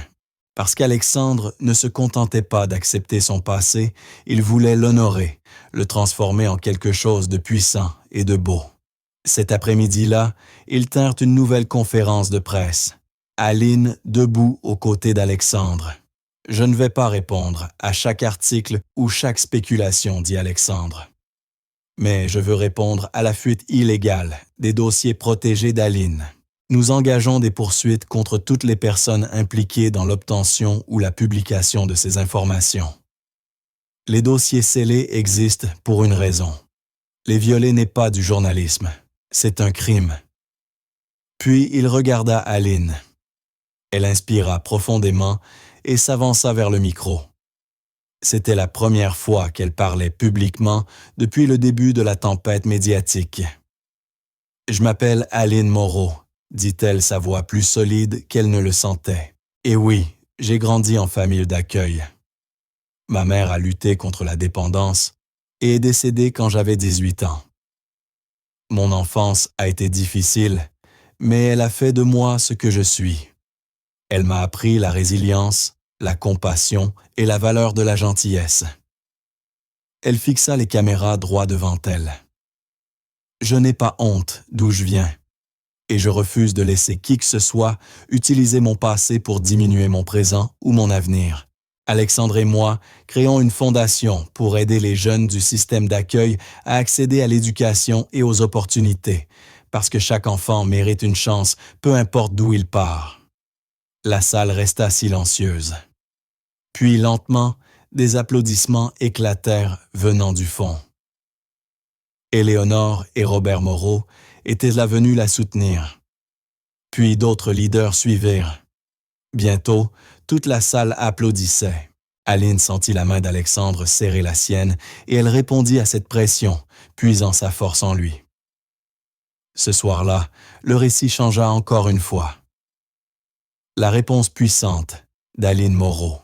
Parce qu'Alexandre ne se contentait pas d'accepter son passé, il voulait l'honorer, le transformer en quelque chose de puissant et de beau. Cet après-midi-là, ils tinrent une nouvelle conférence de presse. Aline debout aux côtés d'Alexandre. « Je ne vais pas répondre à chaque article ou chaque spéculation, dit Alexandre. Mais je veux répondre à la fuite illégale des dossiers protégés d'Aline. Nous engageons des poursuites contre toutes les personnes impliquées dans l'obtention ou la publication de ces informations. Les dossiers scellés existent pour une raison. Les violer n'est pas du journalisme, c'est un crime. » Puis il regarda Aline. Elle inspira profondément et s'avança vers le micro. C'était la première fois qu'elle parlait publiquement depuis le début de la tempête médiatique. « Je m'appelle Aline Moreau, » dit-elle, sa voix plus solide qu'elle ne le sentait. « Et oui, j'ai grandi en famille d'accueil. Ma mère a lutté contre la dépendance et est décédée quand j'avais 18 ans. Mon enfance a été difficile, mais elle a fait de moi ce que je suis. Elle m'a appris la résilience, la compassion et la valeur de la gentillesse. » Elle fixa les caméras droit devant elle. « Je n'ai pas honte d'où je viens, et je refuse de laisser qui que ce soit utiliser mon passé pour diminuer mon présent ou mon avenir. Alexandre et moi créons une fondation pour aider les jeunes du système d'accueil à accéder à l'éducation et aux opportunités, parce que chaque enfant mérite une chance, peu importe d'où il part. » La salle resta silencieuse. Puis lentement, des applaudissements éclatèrent venant du fond. Éléonore et Robert Moreau étaient là venus la soutenir. Puis d'autres leaders suivirent. Bientôt, toute la salle applaudissait. Aline sentit la main d'Alexandre serrer la sienne et elle répondit à cette pression, puisant sa force en lui. Ce soir-là, le récit changea encore une fois. La réponse puissante d'Aline Moreau.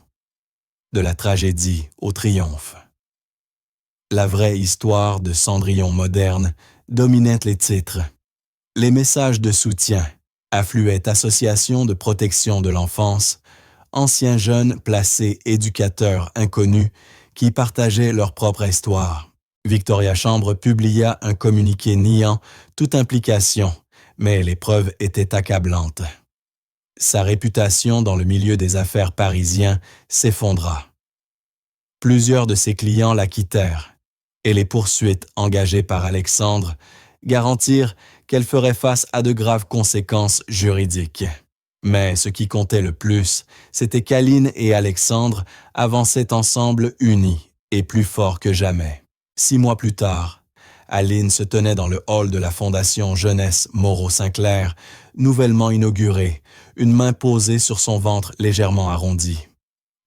De la tragédie au triomphe. La vraie histoire de Cendrillon moderne dominait les titres. Les messages de soutien affluaient associations de protection de l'enfance, anciens jeunes placés éducateurs inconnus qui partageaient leur propre histoire. Victoria Chambre publia un communiqué niant toute implication, mais les preuves étaient accablantes. Sa réputation dans le milieu des affaires parisien s'effondra. Plusieurs de ses clients la quittèrent, et les poursuites engagées par Alexandre garantirent qu'elle ferait face à de graves conséquences juridiques. Mais ce qui comptait le plus, c'était qu'Aline et Alexandre avançaient ensemble unis et plus forts que jamais. 6 mois plus tard, Aline se tenait dans le hall de la Fondation Jeunesse Moreau-Sinclair, nouvellement inaugurée, une main posée sur son ventre légèrement arrondi.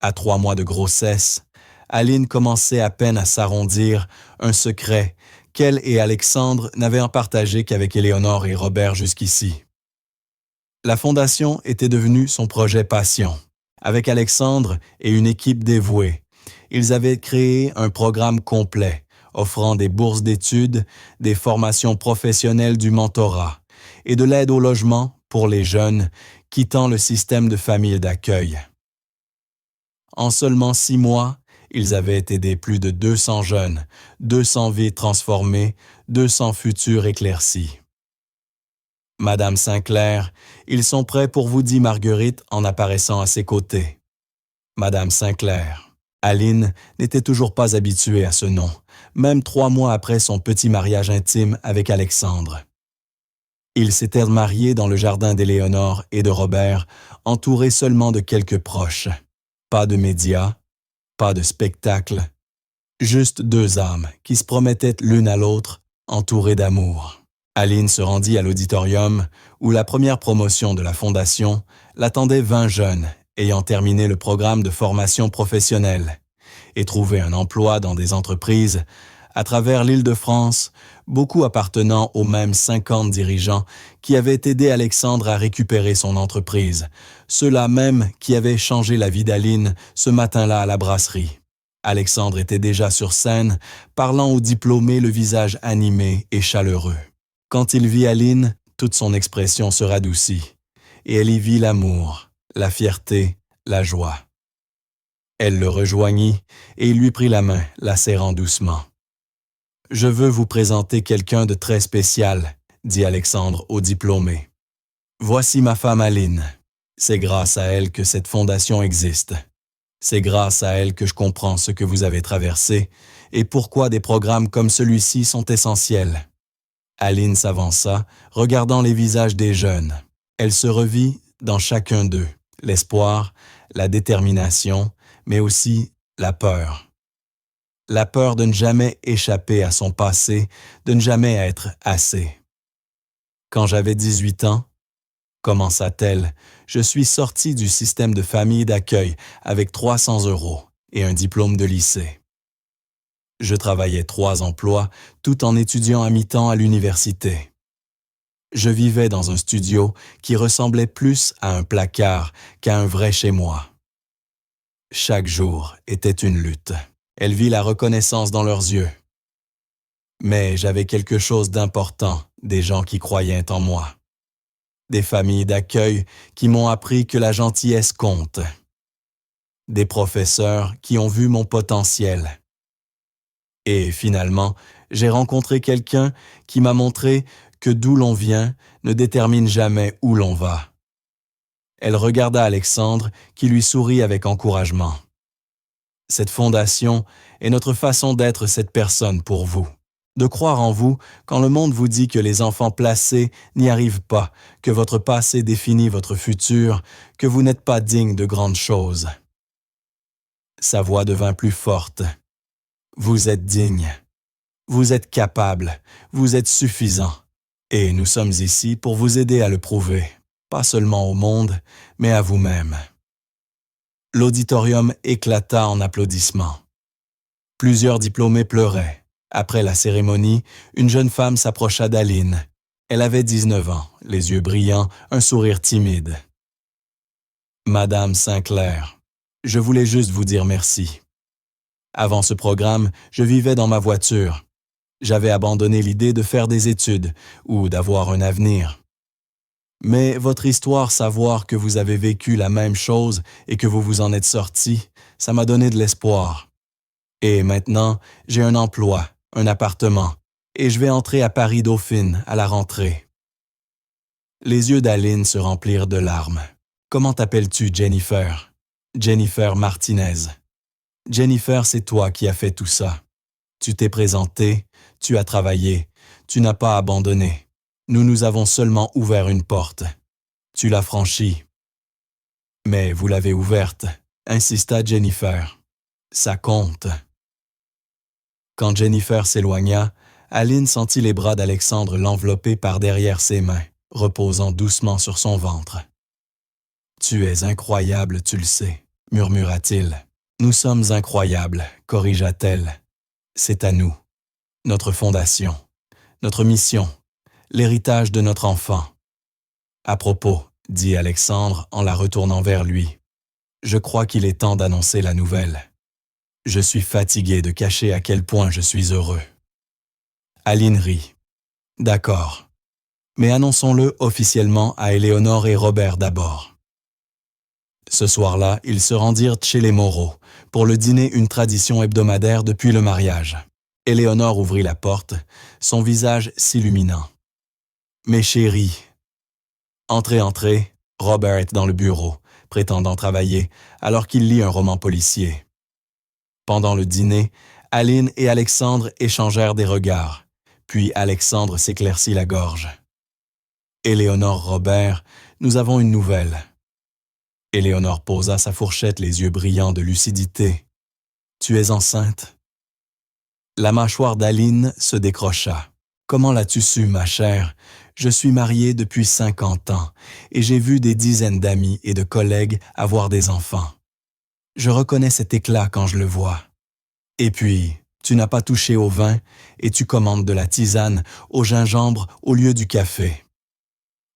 À 3 mois de grossesse, Aline commençait à peine à s'arrondir, un secret qu'elle et Alexandre n'avaient en partagé qu'avec Éléonore et Robert jusqu'ici. La Fondation était devenue son projet passion. Avec Alexandre et une équipe dévouée, ils avaient créé un programme complet, offrant des bourses d'études, des formations professionnelles du mentorat et de l'aide au logement pour les jeunes quittant le système de famille d'accueil. En seulement 6 mois, ils avaient aidé plus de 200 jeunes, 200 vies transformées, 200 futurs éclaircis. « Madame Sinclair, ils sont prêts pour vous, dit Marguerite en apparaissant à ses côtés. Madame Sinclair. » Aline n'était toujours pas habituée à ce nom, même 3 mois après son petit mariage intime avec Alexandre. Ils s'étaient mariés dans le jardin d'Éléonore et de Robert, entourés seulement de quelques proches. Pas de médias, pas de spectacle, juste 2 âmes qui se promettaient l'une à l'autre, entourées d'amour. Aline se rendit à l'auditorium où la première promotion de la Fondation l'attendait 20 jeunes ayant terminé le programme de formation professionnelle et trouvé un emploi dans des entreprises à travers l'Île-de-France, beaucoup appartenant aux mêmes 50 dirigeants qui avaient aidé Alexandre à récupérer son entreprise, ceux-là même qui avaient changé la vie d'Aline ce matin-là à la brasserie. Alexandre était déjà sur scène, parlant aux diplômés le visage animé et chaleureux. Quand il vit Aline, toute son expression se radoucit, et elle y vit l'amour, la fierté, la joie. Elle le rejoignit, et il lui prit la main, la serrant doucement. « Je veux vous présenter quelqu'un de très spécial, » dit Alexandre au diplômé. « Voici ma femme Aline. C'est grâce à elle que cette fondation existe. C'est grâce à elle que je comprends ce que vous avez traversé et pourquoi des programmes comme celui-ci sont essentiels. » Aline s'avança, regardant les visages des jeunes. Elle se revit dans chacun d'eux, l'espoir, la détermination, mais aussi la peur. La peur de ne jamais échapper à son passé, de ne jamais être assez. « Quand j'avais 18 ans, commença-t-elle, je suis sortie du système de famille d'accueil avec 300 € et un diplôme de lycée. Je travaillais 3 emplois tout en étudiant à mi-temps à l'université. Je vivais dans un studio qui ressemblait plus à un placard qu'à un vrai chez-moi. Chaque jour était une lutte. Elle vit la reconnaissance dans leurs yeux. Mais j'avais quelque chose d'important, des gens qui croyaient en moi. Des familles d'accueil qui m'ont appris que la gentillesse compte. Des professeurs qui ont vu mon potentiel. Et finalement, j'ai rencontré quelqu'un qui m'a montré que d'où l'on vient ne détermine jamais où l'on va. » Elle regarda Alexandre, qui lui sourit avec encouragement. « Cette fondation est notre façon d'être cette personne pour vous. De croire en vous quand le monde vous dit que les enfants placés n'y arrivent pas, que votre passé définit votre futur, que vous n'êtes pas digne de grandes choses. » Sa voix devint plus forte. « Vous êtes digne. Vous êtes capable. Vous êtes suffisant. Et nous sommes ici pour vous aider à le prouver, pas seulement au monde, mais à vous-même. » L'auditorium éclata en applaudissements. Plusieurs diplômés pleuraient. Après la cérémonie, une jeune femme s'approcha d'Aline. Elle avait 19 ans, les yeux brillants, un sourire timide. « Madame Sinclair, je voulais juste vous dire merci. Avant ce programme, je vivais dans ma voiture. J'avais abandonné l'idée de faire des études ou d'avoir un avenir. Mais votre histoire, savoir que vous avez vécu la même chose et que vous vous en êtes sorti, ça m'a donné de l'espoir. Et maintenant, j'ai un emploi, un appartement, et je vais entrer à Paris-Dauphine à la rentrée. » Les yeux d'Aline se remplirent de larmes. « Comment t'appelles-tu, Jennifer? »« Jennifer Martinez. »« Jennifer, c'est toi qui as fait tout ça. Tu t'es présentée, tu as travaillé, tu n'as pas abandonné. Nous nous avons seulement ouvert une porte. Tu l'as franchie. »« Mais vous l'avez ouverte, » insista Jennifer. « Ça compte. » Quand Jennifer s'éloigna, Aline sentit les bras d'Alexandre l'envelopper par derrière ses mains, reposant doucement sur son ventre. « Tu es incroyable, tu le sais, » murmura-t-il. « Nous sommes incroyables, » corrigea-t-elle. « C'est à nous, notre fondation, notre mission, l'héritage de notre enfant. » « À propos, » dit Alexandre en la retournant vers lui, « je crois qu'il est temps d'annoncer la nouvelle. Je suis fatigué de cacher à quel point je suis heureux. » Aline rit. « D'accord, mais annonçons-le officiellement à Éléonore et Robert d'abord. » Ce soir-là, ils se rendirent chez les Moreau pour le dîner, une tradition hebdomadaire depuis le mariage. Éléonore ouvrit la porte, son visage s'illuminant. « Mes chéris. » « Entrez, entrez. » Robert est dans le bureau, prétendant travailler, alors qu'il lit un roman policier. Pendant le dîner, Aline et Alexandre échangèrent des regards, puis Alexandre s'éclaircit la gorge. « Éléonore, Robert, nous avons une nouvelle. » Éléonore posa sa fourchette, les yeux brillants de lucidité. « Tu es enceinte? » La mâchoire d'Aline se décrocha. « Comment l'as-tu su, ma chère? Je suis mariée depuis 50 ans et j'ai vu des dizaines d'amis et de collègues avoir des enfants. Je reconnais cet éclat quand je le vois. Et puis, tu n'as pas touché au vin et tu commandes de la tisane au gingembre au lieu du café. »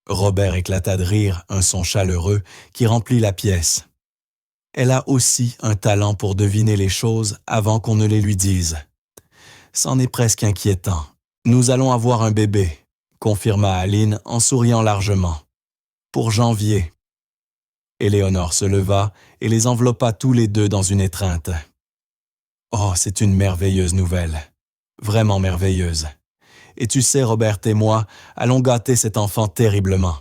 Robert éclata de rire, un son chaleureux qui remplit la pièce. « Elle a aussi un talent pour deviner les choses avant qu'on ne les lui dise. C'en est presque inquiétant. Nous allons avoir un bébé. » confirma Aline en souriant largement. Pour janvier. Éléonore se leva et les enveloppa tous les deux dans une étreinte. Oh, c'est une merveilleuse nouvelle. Vraiment merveilleuse. Et tu sais, Robert et moi, allons gâter cet enfant terriblement.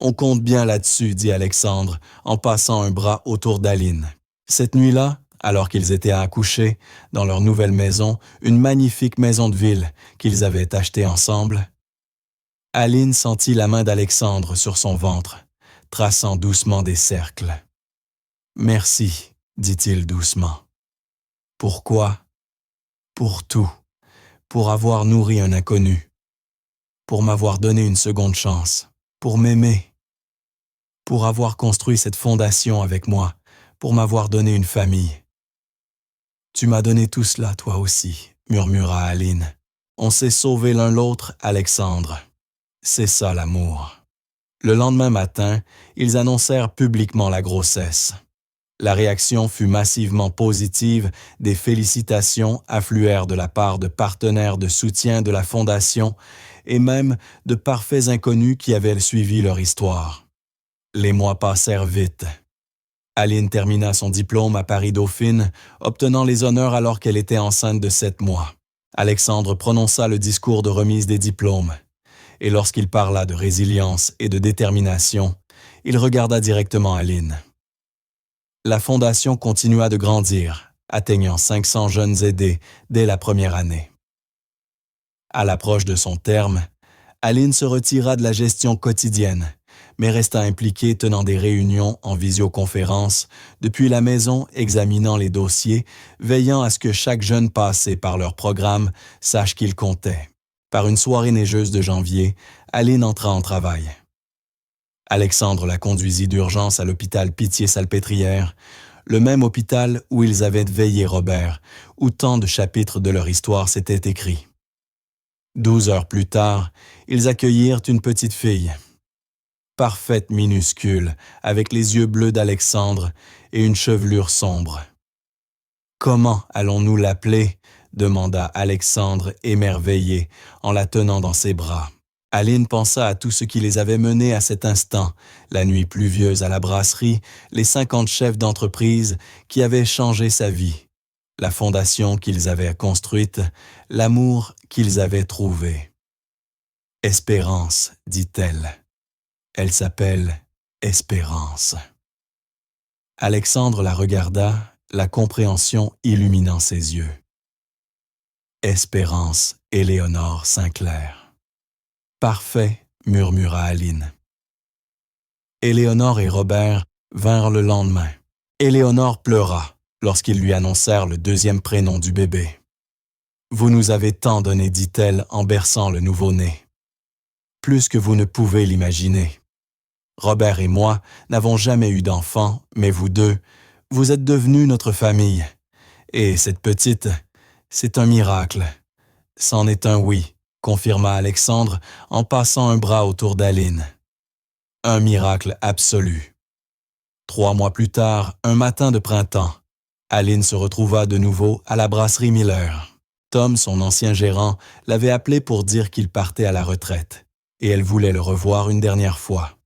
On compte bien là-dessus, dit Alexandre, en passant un bras autour d'Aline. Cette nuit-là, alors qu'ils étaient à accoucher, dans leur nouvelle maison, une magnifique maison de ville qu'ils avaient achetée ensemble, Aline sentit la main d'Alexandre sur son ventre, traçant doucement des cercles. « Merci, dit-il doucement. Pourquoi? Pour tout. Pour avoir nourri un inconnu. Pour m'avoir donné une seconde chance. Pour m'aimer. Pour avoir construit cette fondation avec moi. Pour m'avoir donné une famille. Tu m'as donné tout cela, toi aussi, murmura Aline. On s'est sauvés l'un l'autre, Alexandre. C'est ça l'amour. Le lendemain matin, ils annoncèrent publiquement la grossesse. La réaction fut massivement positive, des félicitations affluèrent de la part de partenaires de soutien de la Fondation et même de parfaits inconnus qui avaient suivi leur histoire. Les mois passèrent vite. Aline termina son diplôme à Paris-Dauphine, obtenant les honneurs alors qu'elle était enceinte de 7 mois. Alexandre prononça le discours de remise des diplômes. Et lorsqu'il parla de résilience et de détermination, il regarda directement Aline. La Fondation continua de grandir, atteignant 500 jeunes aidés dès la première année. À l'approche de son terme, Aline se retira de la gestion quotidienne, mais resta impliquée tenant des réunions en visioconférence depuis la maison examinant les dossiers, veillant à ce que chaque jeune passé par leur programme sache qu'il comptait. Par une soirée neigeuse de janvier, Aline entra en travail. Alexandre la conduisit d'urgence à l'hôpital Pitié-Salpêtrière, le même hôpital où ils avaient veillé Robert, où tant de chapitres de leur histoire s'étaient écrits. 12 heures plus tard, ils accueillirent une petite fille. Parfaite minuscule, avec les yeux bleus d'Alexandre et une chevelure sombre. « Comment allons-nous l'appeler ?» demanda Alexandre émerveillé en la tenant dans ses bras. Aline pensa à tout ce qui les avait menés à cet instant, la nuit pluvieuse à la brasserie, les 50 chefs d'entreprise qui avaient changé sa vie, la fondation qu'ils avaient construite, l'amour qu'ils avaient trouvé. « Espérance, dit-elle. Elle s'appelle Espérance. » Alexandre la regarda, la compréhension illuminant ses yeux. Espérance Éléonore Sinclair. Parfait, murmura Aline. Éléonore et Robert vinrent le lendemain. Éléonore pleura lorsqu'ils lui annoncèrent le deuxième prénom du bébé. Vous nous avez tant donné, dit-elle en berçant le nouveau-né. Plus que vous ne pouvez l'imaginer. Robert et moi n'avons jamais eu d'enfant, mais vous deux, vous êtes devenus notre famille. Et cette petite, c'est un miracle. C'en est un oui, confirma Alexandre en passant un bras autour d'Aline. Un miracle absolu. 3 mois plus tard, un matin de printemps, Aline se retrouva de nouveau à la brasserie Miller. Tom, son ancien gérant, l'avait appelé pour dire qu'il partait à la retraite, et elle voulait le revoir une dernière fois.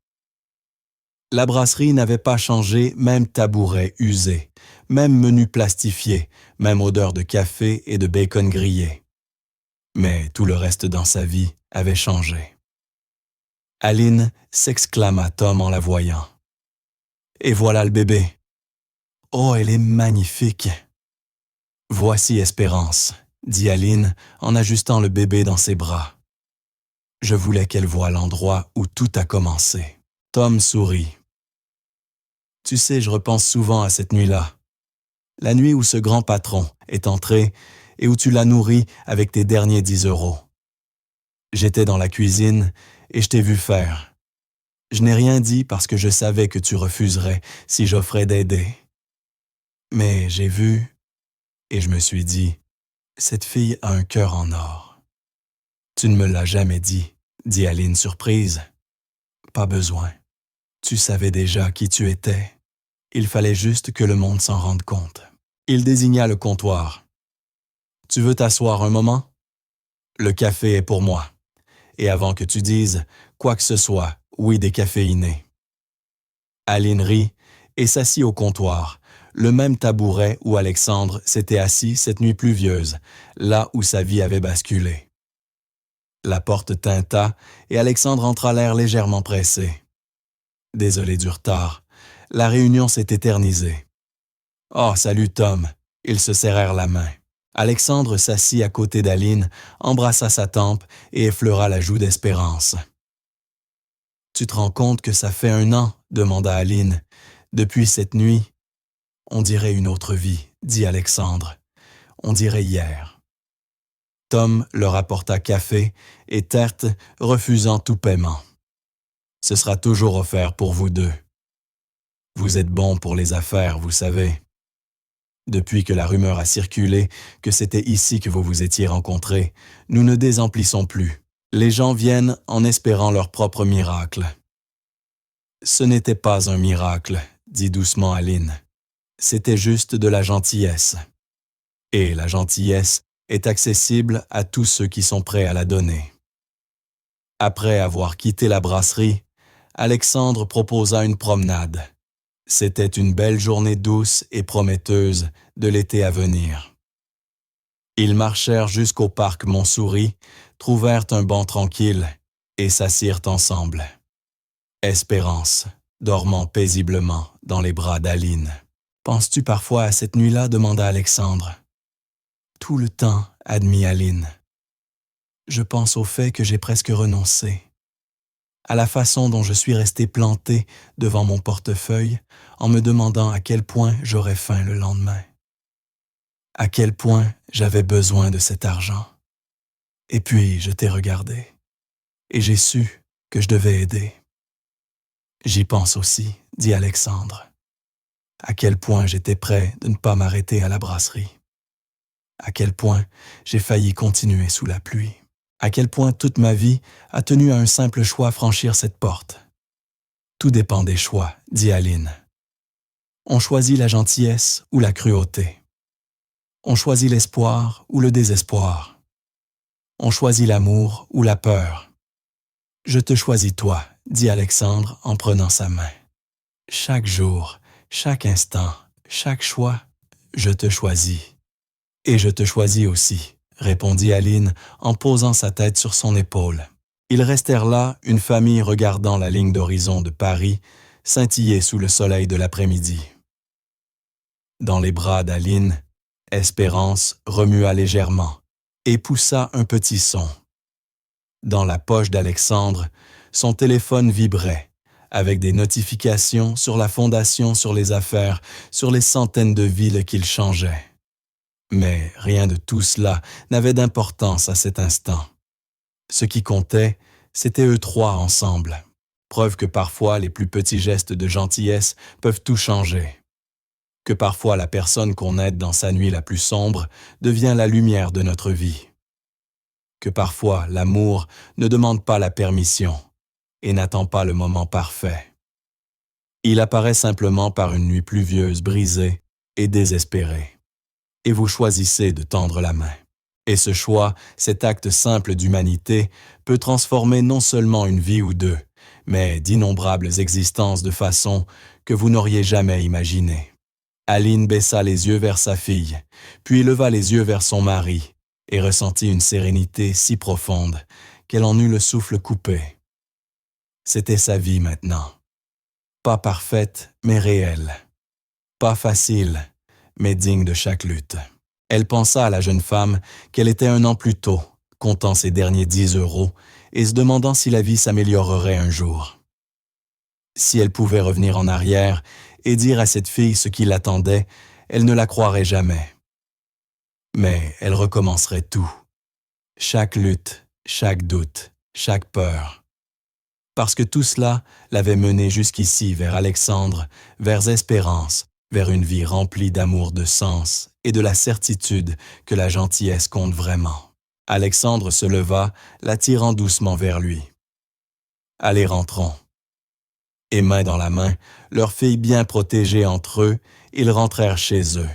La brasserie n'avait pas changé, même tabouret usé, même menu plastifié, même odeur de café et de bacon grillé. Mais tout le reste dans sa vie avait changé. Aline s'exclama Tom en la voyant. « Et voilà le bébé. Oh, elle est magnifique. »« Voici Espérance, » dit Aline en ajustant le bébé dans ses bras. « Je voulais qu'elle voie l'endroit où tout a commencé. » Tom sourit. « Tu sais, je repense souvent à cette nuit-là. La nuit où ce grand patron est entré et où tu l'as nourri avec tes derniers 10 €. J'étais dans la cuisine et je t'ai vu faire. Je n'ai rien dit parce que je savais que tu refuserais si j'offrais d'aider. Mais j'ai vu et je me suis dit, cette fille a un cœur en or. Tu ne me l'as jamais dit Aline surprise. Pas besoin. Tu savais déjà qui tu étais. Il fallait juste que le monde s'en rende compte. Il désigna le comptoir. Tu veux t'asseoir un moment? Le café est pour moi. et avant que tu dises quoi que ce soit, oui décaféiné. Aline rit et s'assit au comptoir, le même tabouret où Alexandre s'était assis cette nuit pluvieuse, là où sa vie avait basculé. La porte tinta et Alexandre entra l'air légèrement pressé. Désolé du retard, la réunion s'est éternisée. « Oh, salut Tom !» Ils se serrèrent la main. Alexandre s'assit à côté d'Aline, embrassa sa tempe et effleura la joue d'Espérance. « Tu te rends compte que ça fait 1 an ?» demanda Aline. « Depuis cette nuit, on dirait une autre vie, » dit Alexandre. « On dirait hier. » Tom leur apporta café et terte, refusant tout paiement. « Ce sera toujours offert pour vous deux. Vous êtes bons pour les affaires, vous savez. » Depuis que la rumeur a circulé que c'était ici que vous vous étiez rencontrés, nous ne désemplissons plus. Les gens viennent en espérant leur propre miracle. Ce n'était pas un miracle, dit doucement Aline. C'était juste de la gentillesse. Et la gentillesse est accessible à tous ceux qui sont prêts à la donner. Après avoir quitté la brasserie, Alexandre proposa une promenade. C'était une belle journée douce et prometteuse de l'été à venir. Ils marchèrent jusqu'au parc Montsouris, trouvèrent un banc tranquille et s'assirent ensemble. Espérance, dormant paisiblement dans les bras d'Aline. « Penses-tu parfois à cette nuit-là » demanda Alexandre. « Tout le temps » admit Aline. « Je pense au fait que j'ai presque renoncé. À la façon dont je suis resté planté devant mon portefeuille en me demandant à quel point j'aurais faim le lendemain. À quel point j'avais besoin de cet argent. Et puis je t'ai regardé et j'ai su que je devais aider. J'y pense aussi, dit Alexandre. À quel point j'étais prêt de ne pas m'arrêter à la brasserie. À quel point j'ai failli continuer sous la pluie. À quel point toute ma vie a tenu à un simple choix franchir cette porte. Tout dépend des choix, dit Aline. On choisit la gentillesse ou la cruauté. On choisit l'espoir ou le désespoir. On choisit l'amour ou la peur. Je te choisis toi, dit Alexandre en prenant sa main. Chaque jour, chaque instant, chaque choix, je te choisis. Et je te choisis aussi, répondit Aline en posant sa tête sur son épaule. Ils restèrent là, une famille regardant la ligne d'horizon de Paris scintiller sous le soleil de l'après-midi. Dans les bras d'Aline, Espérance remua légèrement et poussa un petit son. Dans la poche d'Alexandre, son téléphone vibrait, avec des notifications sur la fondation, sur les affaires, sur les centaines de villes qu'il changeait. Mais rien de tout cela n'avait d'importance à cet instant. Ce qui comptait, c'était eux trois ensemble. Preuve que parfois les plus petits gestes de gentillesse peuvent tout changer. Que parfois la personne qu'on aide dans sa nuit la plus sombre devient la lumière de notre vie. Que parfois l'amour ne demande pas la permission et n'attend pas le moment parfait. Il apparaît simplement par une nuit pluvieuse brisée et désespérée. Et vous choisissez de tendre la main. Et ce choix, cet acte simple d'humanité, peut transformer non seulement une vie ou deux, mais d'innombrables existences de façon que vous n'auriez jamais imaginée. Aline baissa les yeux vers sa fille, puis leva les yeux vers son mari, et ressentit une sérénité si profonde qu'elle en eut le souffle coupé. C'était sa vie maintenant. Pas parfaite, mais réelle. Pas facile, mais digne de chaque lutte. Elle pensa à la jeune femme qu'elle était 1 an plus tôt, comptant ses derniers 10 € et se demandant si la vie s'améliorerait un jour. Si elle pouvait revenir en arrière et dire à cette fille ce qui l'attendait, elle ne la croirait jamais. Mais elle recommencerait tout. Chaque lutte, chaque doute, chaque peur. Parce que tout cela l'avait menée jusqu'ici vers Alexandre, vers Espérance, vers une vie remplie d'amour, de sens et de la certitude que la gentillesse compte vraiment. Alexandre se leva, l'attirant doucement vers lui. « Allez, rentrons. » Et main dans la main, leur fille bien protégée entre eux, ils rentrèrent chez eux.